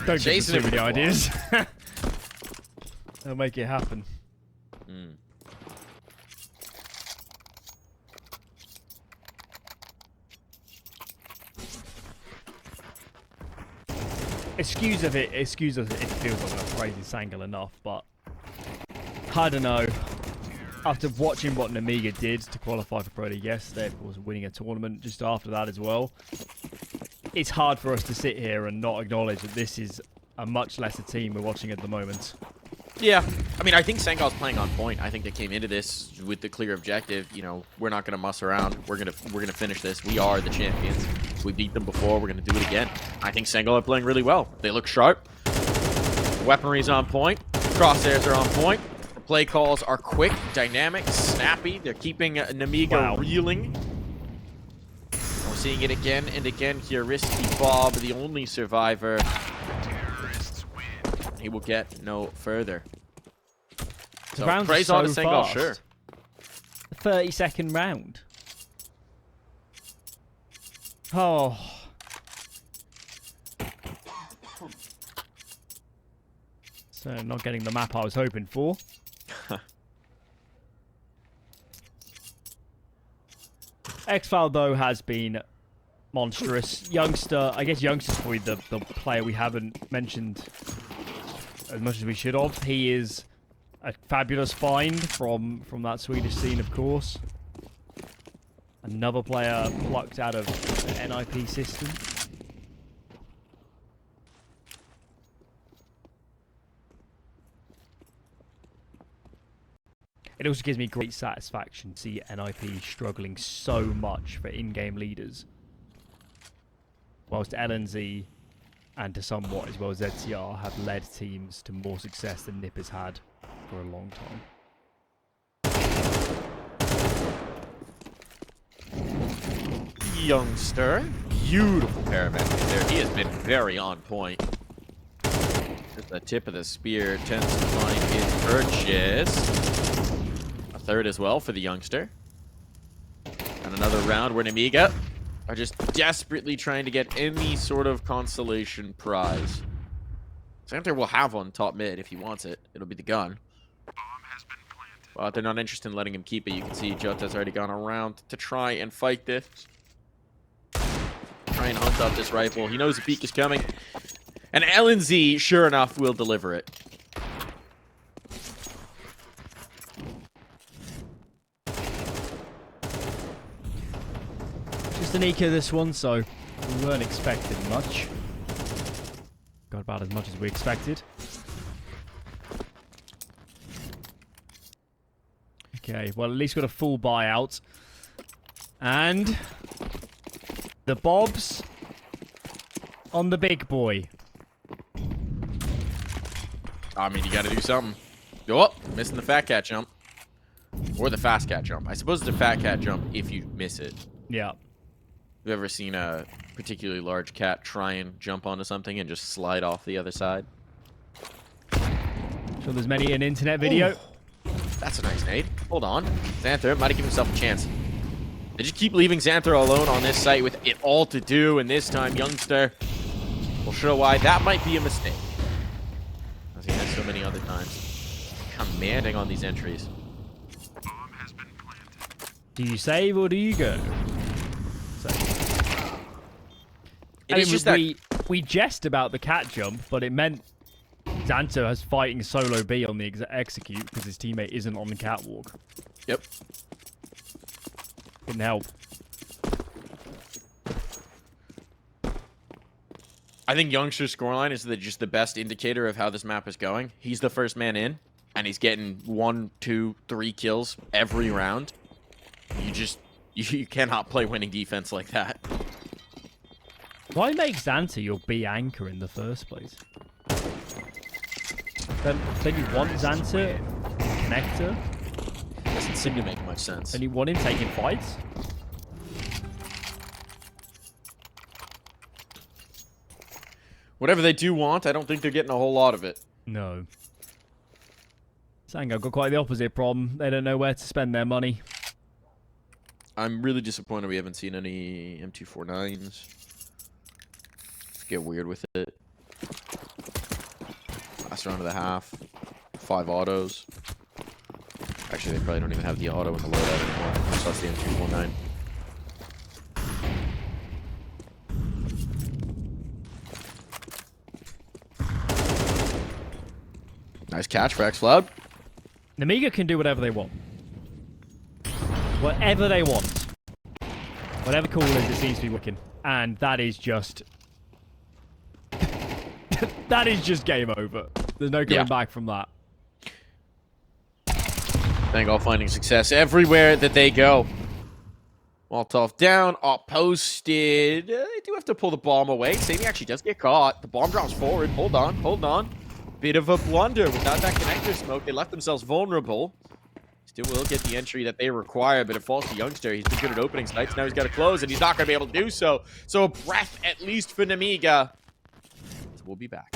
Don't give Chasing me the ideas. They'll make it happen. Excuse us if it feels like I'm praising Sangal enough, but I don't know. After watching what Nemiga did to qualify for Pro League yesterday, of course, winning a tournament just after that as well, it's hard for us to sit here and not acknowledge that this is a much lesser team we're watching at the moment. Yeah, I mean, I think Sangal's playing on point. I think they came into this with the clear objective. You know, we're not gonna muss around. We're gonna finish this. We are the champions. We beat them before. We're gonna do it again. I think Sangal are playing really well. They look sharp. Weaponry's on point. Crosshairs are on point. The play calls are quick, dynamic, snappy. They're keeping Nemiga reeling. We're seeing it again and again here. Risky Bob, the only survivor. He will get no further. So praise on to Sangal, sure. 30-second round. Oh. So not getting the map I was hoping for. X-File though has been monstrous. Youngster, I guess Youngster's probably the player we haven't mentioned as much as we should have. He is a fabulous find from that Swedish scene, of course. Another player plucked out of the NIP system. It also gives me great satisfaction to see NIP struggling so much for in-game leaders, whilst LNZ and to somewhat as well as ZTR have led teams to more success than NIP has had for a long time. Youngster. Beautiful paramedic there. He has been very on point. Just the tip of the spear tends to find his purchase. A third as well for the Youngster. And another round where Nemiga are just desperately trying to get any sort of consolation prize. Xanter will have one top mid if he wants it. It'll be the gun. But they're not interested in letting him keep it. You can see Jota's already gone around to try and fight this. Try and hunt up this rifle. He knows the peak is coming. And LNZ, sure enough, will deliver it. Just an eco this one, so we weren't expecting much. Got about as much as we expected. Okay, well at least got a full buyout. And the Bobs on the big boy. I mean, you gotta do something. Go up, missing the fat cat jump. Or the fast cat jump. I suppose it's a fat cat jump if you miss it. Yeah. Have you ever seen a particularly large cat try and jump onto something and just slide off the other side? Sure there's many an internet video. Ooh, that's a nice nade. Hold on. Xanther might have given himself a chance. They just keep leaving Xanther alone on this site with it all to do, and this time Youngster will show why that might be a mistake. As he has so many other times. Commanding on these entries. Do you save or do you go? Save. It is just that we jest about the cat jump, but it meant Xanta has fighting solo B on the execute because his teammate isn't on the catwalk. Yep. Didn't help. I think Youngster's scoreline is just the best indicator of how this map is going. He's the first man in, and he's getting 1, 2, 3 kills every round. You cannot play winning defense like that. Why make Xanta your B anchor in the first place? Then you want Xanta connector? Doesn't seem to make much sense. And you want him taking fights? Whatever they do want, I don't think they're getting a whole lot of it. No. Sangal got quite the opposite problem. They don't know where to spend their money. I'm really disappointed we haven't seen any M249s. Let's get weird with it. Last round of the half. 5 autos. Actually, they probably don't even have the auto in the loadout anymore. So that's the M249. Nice catch for X-Flood. Nemiga can do whatever they want. Whatever they want. Whatever call is, it seems to be working. And that is just... that is just game over. There's no going back from that. Sangal finding success everywhere that they go. Molotov down, up posted. They do have to pull the bomb away. Sammy actually does get caught. The bomb drops forward. Hold on, hold on. Bit of a blunder. Without that connector smoke, they left themselves vulnerable. Still will get the entry that they require, but it falls to Youngster. He's been good at opening sights. Now he's got to close, and he's not going to be able to do so. So a breath, at least, for Nemiga. So we'll be back.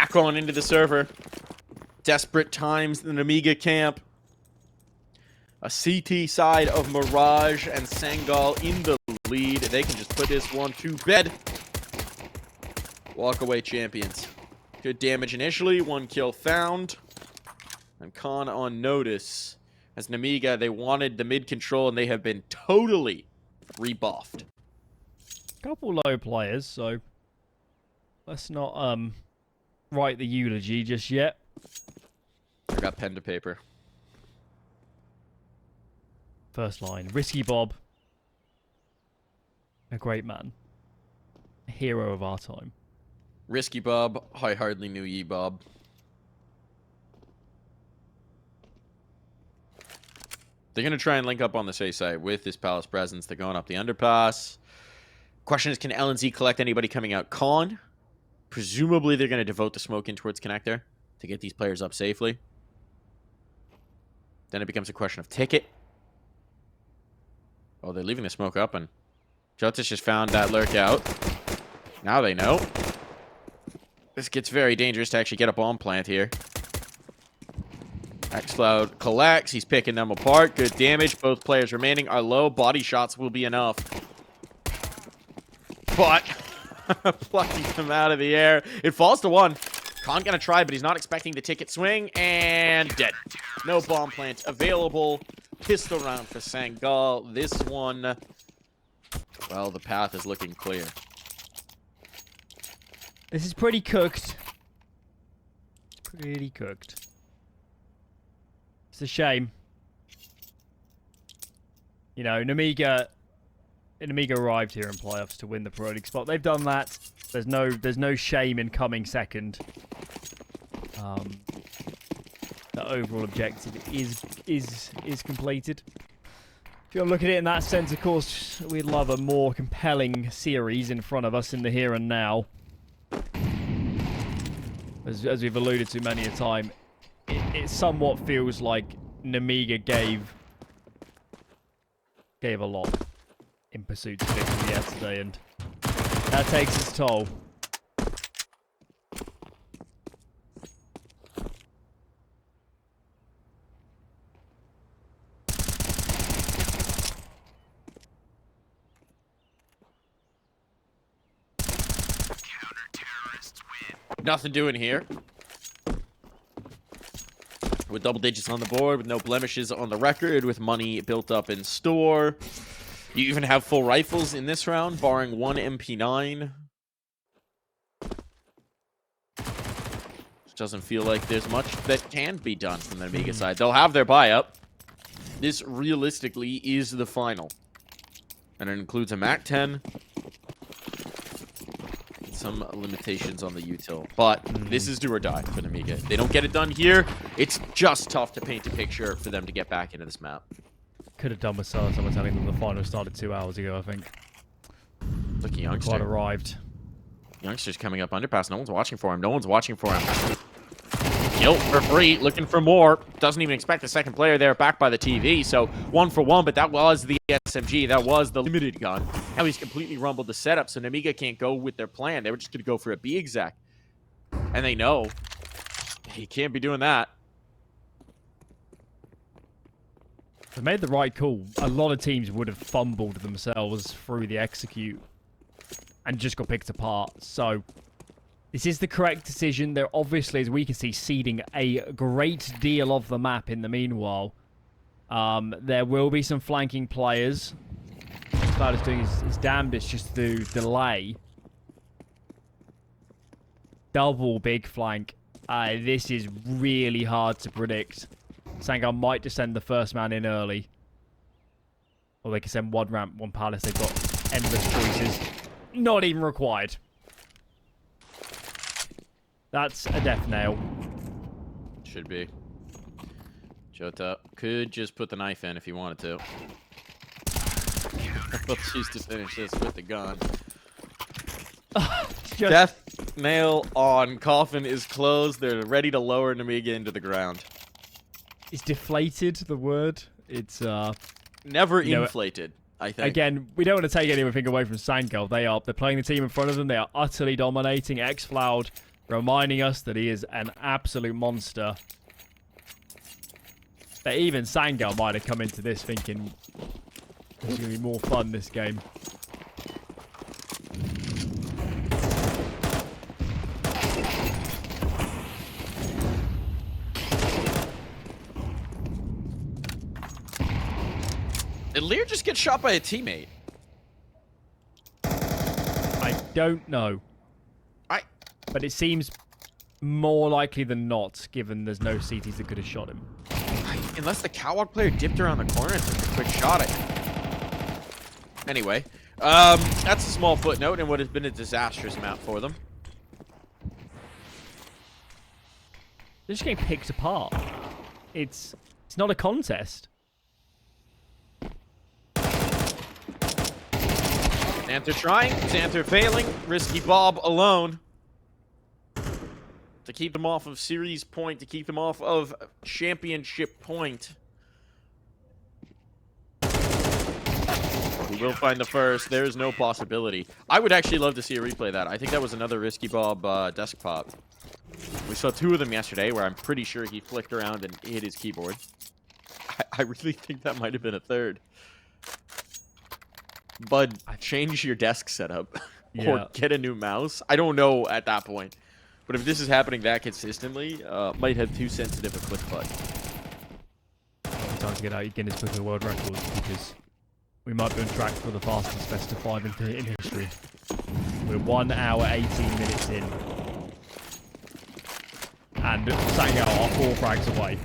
back on into the server. Desperate times in the Nemiga camp. A CT side of Mirage and Sangal in the lead. They can just put this one to bed. Walk away champions. Good damage initially. 1 kill found. And Khan on notice. As Nemiga, they wanted the mid control and they have been totally rebuffed. Couple low players, so let's not write the eulogy just yet. I got pen to paper. First line, Risky Bob. A great man. A hero of our time. Risky Bob, I hardly knew ye, Bob. They're going to try and link up on the safe side with this Palace presence. They're going up the underpass. Question is, can LNZ collect anybody coming out? Con. Presumably, they're going to devote the smoke in towards connector to get these players up safely. Then it becomes a question of ticket. Oh, they're leaving the smoke up, and Jotas just found that lurk out. Now they know. This gets very dangerous to actually get a bomb plant here. xCloud collects. He's picking them apart. Good damage. Both players remaining are low. Body shots will be enough. But plucking them out of the air. It falls to 1. Khan gonna try, but he's not expecting the ticket swing. And dead. No bomb plant available. Pistol round for Sangal. This one, well, the path is looking clear. This is pretty cooked. Pretty cooked. It's a shame. You know, Nemiga arrived here in playoffs to win the Pro League spot. They've done that. There's no shame in coming second. The overall objective is completed. If you look at it in that sense, of course, we'd love a more compelling series in front of us in the here and now. As we've alluded to many a time, it somewhat feels like Nemiga gave a lot in pursuit of victory yesterday, and that takes its toll. Nothing doing here. With double digits on the board, with no blemishes on the record, with money built up in store. You even have full rifles in this round, barring 1 MP9. Doesn't feel like there's much that can be done from the Nemiga side. They'll have their buy-up. This realistically is the final. And it includes a MAC-10. Some limitations on the util, but this is do or die for Nemiga. If they don't get it done here, it's just tough to paint a picture for them to get back into this map. Could have done with someone telling them the final started 2 hours ago, I think. Look at Youngster. Quite arrived. Youngster's coming up underpass. No one's watching for him. No one's watching for him. Kill for free, looking for more. Doesn't even expect the second player there, back by the TV. So 1 for 1, but that was the SMG. That was the limited gun. Now he's completely rumbled the setup, so Nemiga can't go with their plan. They were just going to go for a B exec. And they know he can't be doing that. They made the right call. A lot of teams would have fumbled themselves through the execute and just got picked apart. So this is the correct decision. They're obviously, as we can see, seeding a great deal of the map in the meanwhile. There will be some flanking players. Cloud is doing his damnedest just to delay. Double big flank. This is really hard to predict. Sangal might just send the first man in early. Or they can send 1 ramp, 1 palace. They've got endless choices. Not even required. That's a death nail. Should be. Jota could just put the knife in if he wanted to. Let's choose to finish this with the gun. Death nail on. Coffin is closed. They're ready to lower Nemiga into the ground. Is deflated the word? It's never inflated, I think. Again, we don't want to take anything away from Sangal. They're playing the team in front of them. They are utterly dominating. xCloud reminding us that he is an absolute monster. But even Sangal might have come into this thinking it's going to be more fun this game. Did Lear just get shot by a teammate? I don't know. But it seems more likely than not, given there's no CTs that could have shot him. Unless the Catwalk player dipped around the corner and took a quick shot at him. Anyway, that's a small footnote in what has been a disastrous map for them. They're just getting picked apart. It's not a contest. Xanther trying, Xanther failing, Risky Bob alone. To keep them off of series point, to keep them off of championship point. We will find the first. There is no possibility. I would actually love to see a replay of that. I think that was another Risky Bob desk pop. We saw two of them yesterday where I'm pretty sure he flicked around and hit his keyboard. I really think that might have been a third. Bud, change your desk setup or get a new mouse. I don't know at that point. But if this is happening that consistently, might have too sensitive a click button. Time to get out your Guinness Book of World Records because we might be on track for the fastest best of 5 in history. We're 1 hour 18 minutes in. And Sangal are 4 frags away.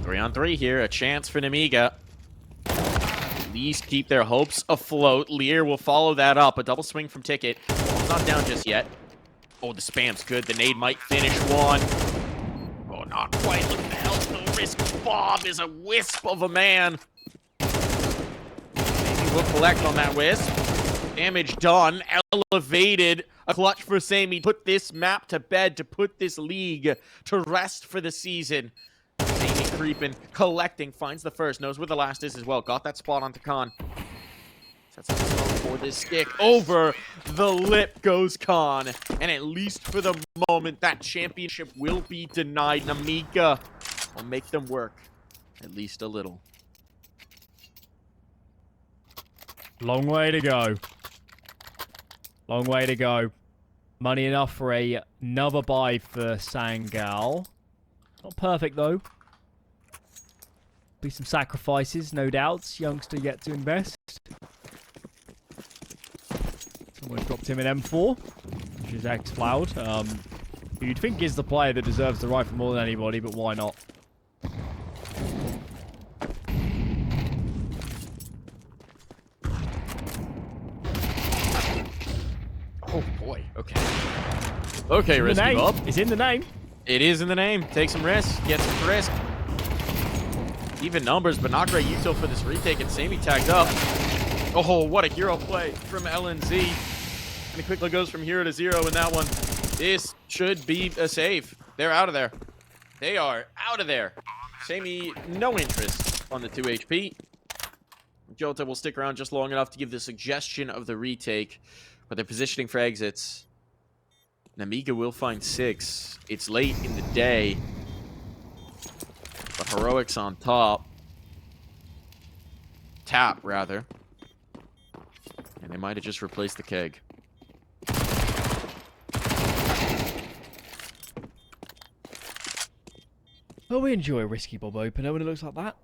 Three on 3 here, a chance for Nemiga. At least keep their hopes afloat. Lear will follow that up. A double swing from Ticket. It's not down just yet. Oh, the spam's good. The nade might finish one. Oh, not quite. Look at the health. The Risky Bob is a wisp of a man. Maybe we'll collect on that wisp. Damage done. Elevated. A clutch for Sammy. Put this map to bed, to put this league to rest for the season. Sammy creeping, collecting, finds the first, knows where the last is as well. Got that spot onto Khan. Sets up the smoke for this stick. Over the lip goes Khan. And at least for the moment, that championship will be denied. Nemiga will make them work. At least a little. Long way to go. Long way to go. Money enough for another buy for Sangal. Not perfect, though. Be some sacrifices, no doubts. Youngster yet to invest. Someone dropped him an M4, which is X-Cloud. Who you'd think is the player that deserves the rifle more than anybody, but why not? Oh, boy. Okay. Okay, Risky Bob. It's in the name. It is in the name. Take some risks. Get some risk. Even numbers, but not great util for this retake. And Sammy tagged up. Oh, what a hero play from LNZ. And it quickly goes from 0 to 0 in that one. This should be a save. They're out of there. They are out of there. Sammy, no interest on the 2 HP. Jota will stick around just long enough to give the suggestion of the retake. But they're positioning for exits. Nemiga will find 6. It's late in the day. But Heroics on top. Tap, rather. And they might have just replaced the keg. Well, we enjoy a Risky Bob opener when it looks like that.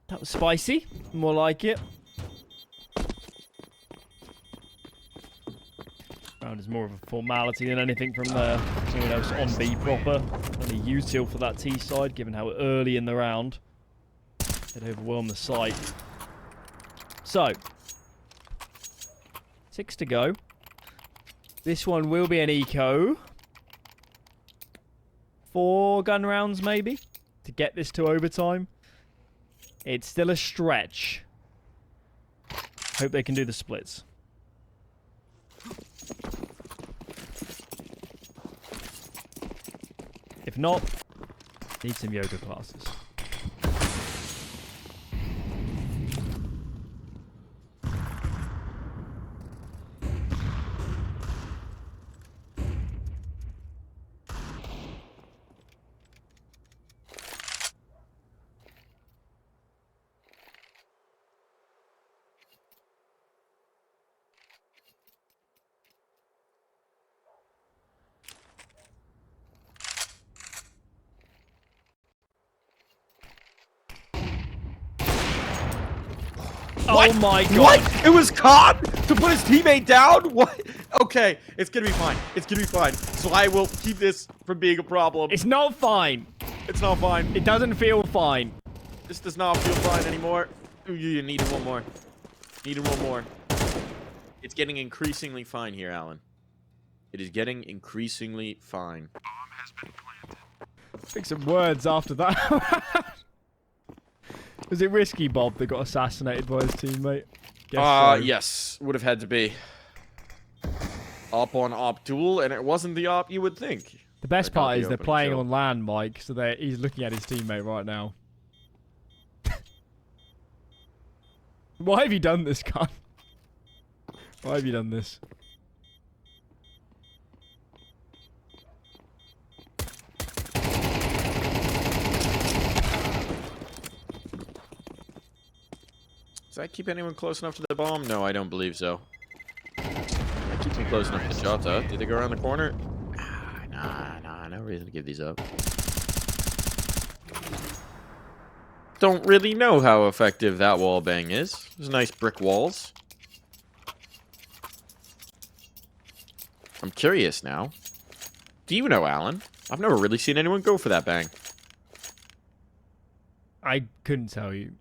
That was spicy. More like it. Round is more of a formality than anything from there. Someone else on B proper. Only util for that T side, given how early in the round it overwhelmed the site. So, 6 to go. This one will be an eco. 4 gun rounds, maybe, to get this to overtime. It's still a stretch. Hope they can do the splits. If not, need some yoga classes. Oh my god. What? It was Khan to put his teammate down? What? Okay, it's gonna be fine. It's gonna be fine. So I will keep this from being a problem. It's not fine. It's not fine. It doesn't feel fine. This does not feel fine anymore. Ooh, you needed one more. Needed one more. It's getting increasingly fine here, Alan. It is getting increasingly fine. Pick some words after that. Was it risky, Bob, that got assassinated by his teammate? Guess so. Yes. Would have had to be. Op on op duel, and it wasn't the op you would think. The best part is they're playing kill. on land, Mike, so he's looking at his teammate right now. Why have you done this, Con? Why have you done this? Does that keep anyone close enough to the bomb? No, I don't believe so. That keeps them close enough to Jota. Did they go around the corner? Nah, no reason to give these up. Don't really know how effective that wall bang is. There's nice brick walls. I'm curious now. Do you know, Alan? I've never really seen anyone go for that bang. I couldn't tell you.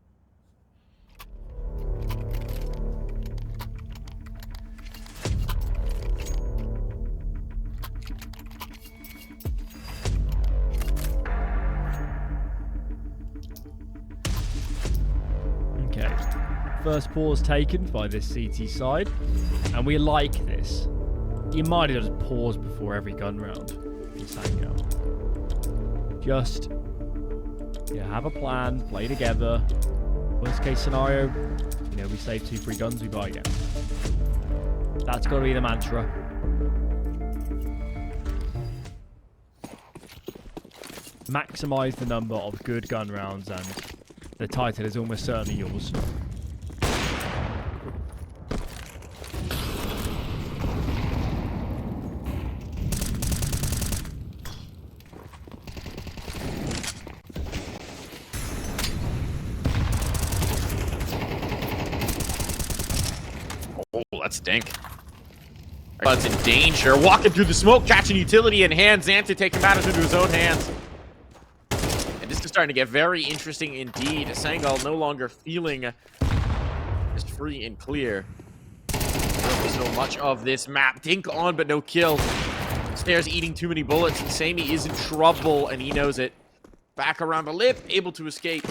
Okay. First pause taken by this CT side. And we like this. You might have just paused before every gun round in Sangal. Just have a plan, play together. Worst case scenario, we save 2 free guns, we buy again. That's got to be the mantra. Maximize the number of good gun rounds, and the title is almost certainly yours. Oh, that's stink. It's in danger. Walking through the smoke, catching utility in hand. Xanta taking matters into his own hands. And this is starting to get very interesting indeed. Sangal no longer feeling as free and clear. So much of this map. Dink on, but no kill. Stairs eating too many bullets, and Sammy is in trouble, and he knows it. Back around the lip, able to escape.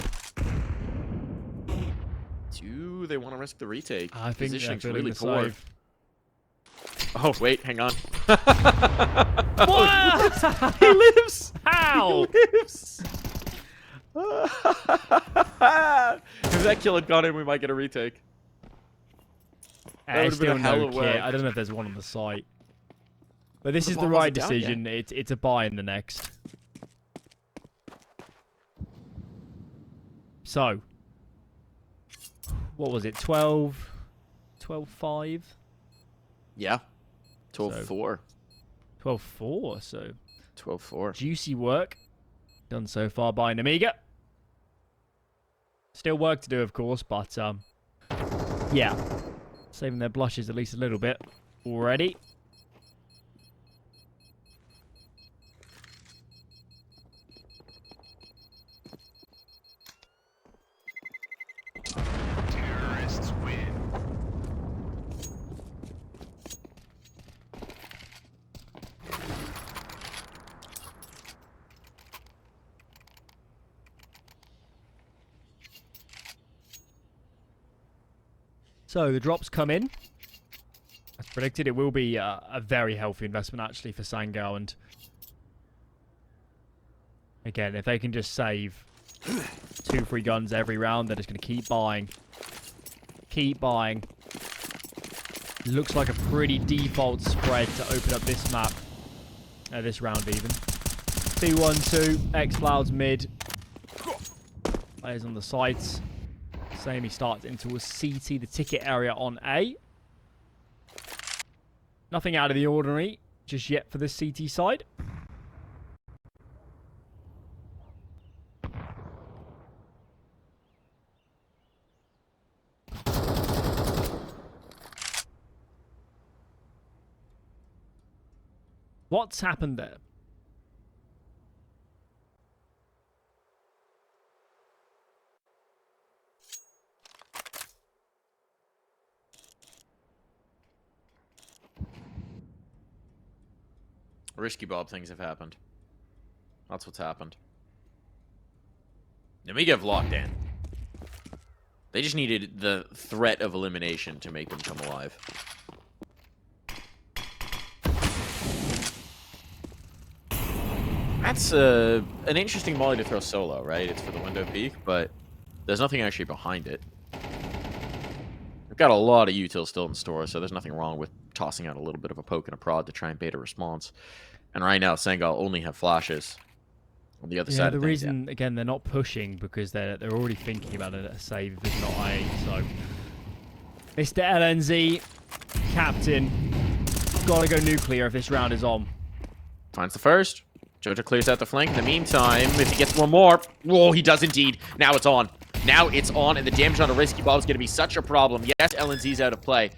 Do they want to risk the retake? I think Positioning's they're really the poor. save. Oh, wait, hang on. What? He lives! How? He lives! If that kill had gone in, we might get a retake. That would've been a hell of work. I don't know if there's one on the site. But this is the bomb right wasn't down decision. It's a buy in the next. So. What was it? 12? 12-5? Yeah. 12-4. 12-4, so 12-4. juicy work done so far by Nemiga. Still work to do, of course, but yeah, saving their blushes at least a little bit already. Terrorists win. So the drops come in. As predicted, it will be a very healthy investment actually for Sangal, and again, if they can just save 2 free guns every round, they're just going to keep buying. Keep buying. Looks like a pretty default spread to open up this map. This round even. 2-1-2. X-Clouds mid. Players on the sides. Sammy starts into a CT, the ticket area on A. Nothing out of the ordinary just yet for this CT side. What's happened there? Risky Bob things have happened. That's what's happened. Nemiga have locked in. They just needed the threat of elimination to make them come alive. That's an interesting molly to throw solo, right? It's for the window peak, but there's nothing actually behind it. We've got a lot of util still in store, so there's nothing wrong with tossing out a little bit of a poke and a prod to try and bait a response. And right now, Sangal only have flashes on the other side. The reason again they're not pushing because they're already thinking about a save if it's not I8. So, Mr. LNZ, captain, gotta go nuclear if this round is on. Finds the first. Jojo clears out the flank. In the meantime, if he gets one more, whoa, he does indeed. Now it's on. Now it's on, and the damage on a Risky Bob is going to be such a problem. Yes, LNZ's out of play,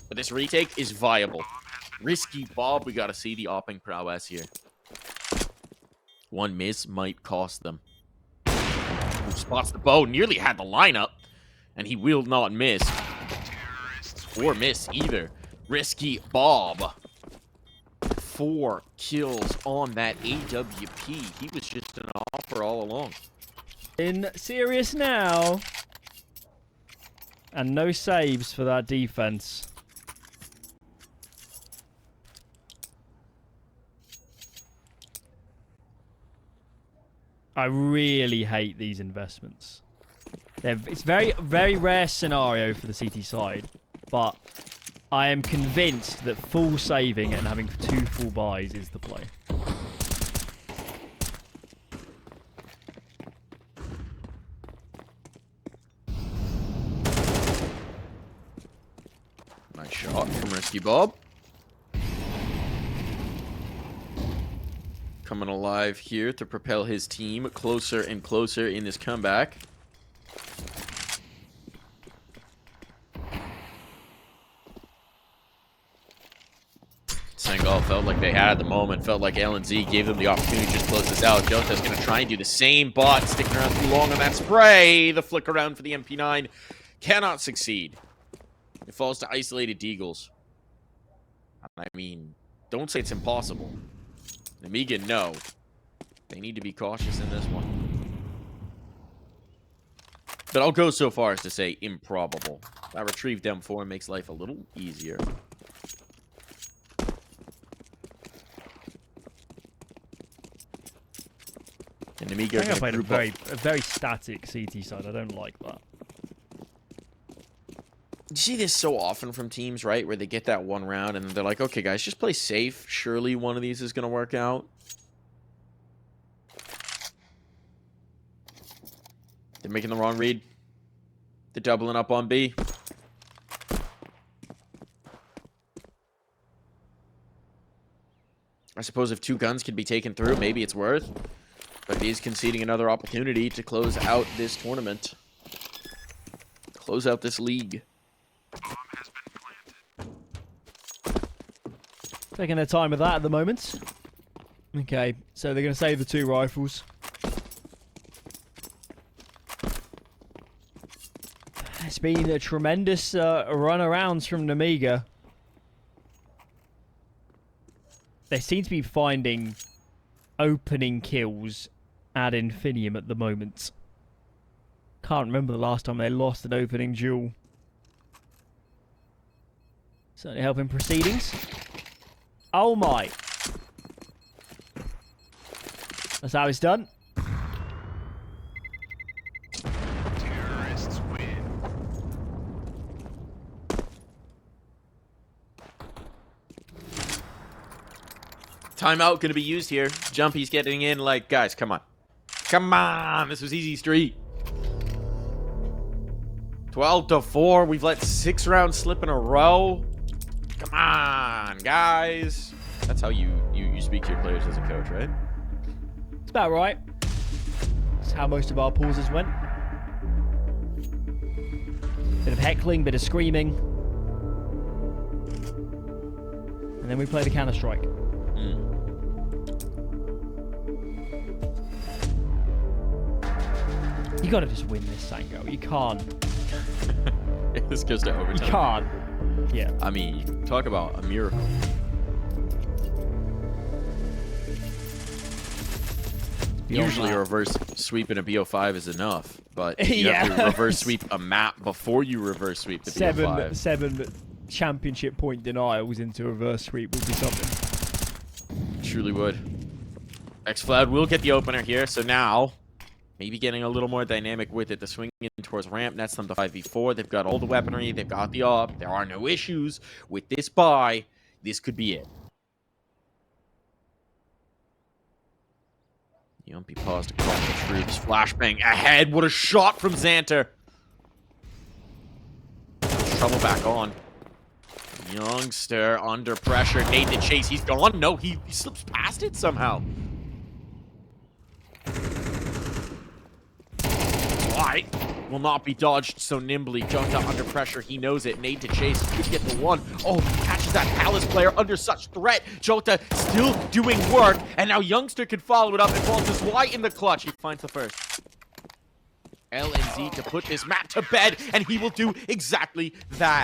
but this retake is viable. Risky Bob, we got to see the opping prowess here. One miss might cost them. Ooh, spots the bow, nearly had the lineup, and he will not miss. Or miss either. Risky Bob. 4 kills on that AWP. He was just an offer all along. In serious now. And no saves for that defense. I really hate these investments. It's very, very rare scenario for the CT side, but I am convinced that full saving and having 2 full buys is the play. Nice shot from Risky Bob. Coming alive here to propel his team closer and closer in this comeback. Sangal felt like they had the moment, felt like LNZ gave them the opportunity to just close this out. Jota's going to try and do the same, but sticking around too long on that spray. The flick around for the MP9 cannot succeed. It falls to isolated Deagles. I mean, don't say it's impossible. Nemiga, no. They need to be cautious in this one. But I'll go so far as to say improbable. That retrieved M4 makes life a little easier. And Nemiga I think I played a very static CT side. I don't like that. You see this so often from teams, right? Where they get that one round and they're like, okay, guys, just play safe. Surely one of these is going to work out. They're making the wrong read. They're doubling up on B. I suppose if 2 guns can be taken through, maybe it's worth. But it is conceding another opportunity to close out this tournament. Close out this league. Taking their time with that at the moment. Okay, so they're going to save the 2 rifles. It's been a tremendous run arounds from Nemiga. They seem to be finding opening kills ad infinitum at the moment. Can't remember the last time they lost an opening duel. Certainly helping proceedings. Oh my. That's how it's done. Terrorists win. Timeout going to be used here. Jumpy's getting in like, guys, come on. Come on. This was easy street. 12-4. We've let 6 rounds slip in a row. Come on, guys. That's how you speak to your players as a coach, right? It's about right. That's how most of our pauses went. Bit of heckling, bit of screaming. And then we play the Counter-Strike. You gotta just win this, Sangal. You can't. This goes to You overtime. can't. Yeah. I mean, talk about a miracle. Beyond Usually that. a reverse sweep in a BO5 is enough, but you Yeah. have to reverse sweep a map before you reverse sweep the BO5. Seven championship point denials into a reverse sweep would be something. Truly would. X-Flood will get the opener here, so now maybe getting a little more dynamic with it. The swing in towards ramp nets them to 5v4. They've got all the weaponry. They've got the op. There are no issues with this buy. This could be it. Yumpy paused across the troops. Flashbang ahead. What a shot from Xanter. Trouble back on. Youngster under pressure. Nade the chase. He's gone. No, he slips past it somehow. Why will not be dodged so nimbly. Jumped up under pressure. He knows it. Nade to chase. He could get the one. Oh, he catches that Palace player under such threat. Jota still doing work. And now Youngster can follow it up and falls this Y in the clutch. He finds the first. L and Z to put this map to bed. And he will do exactly that.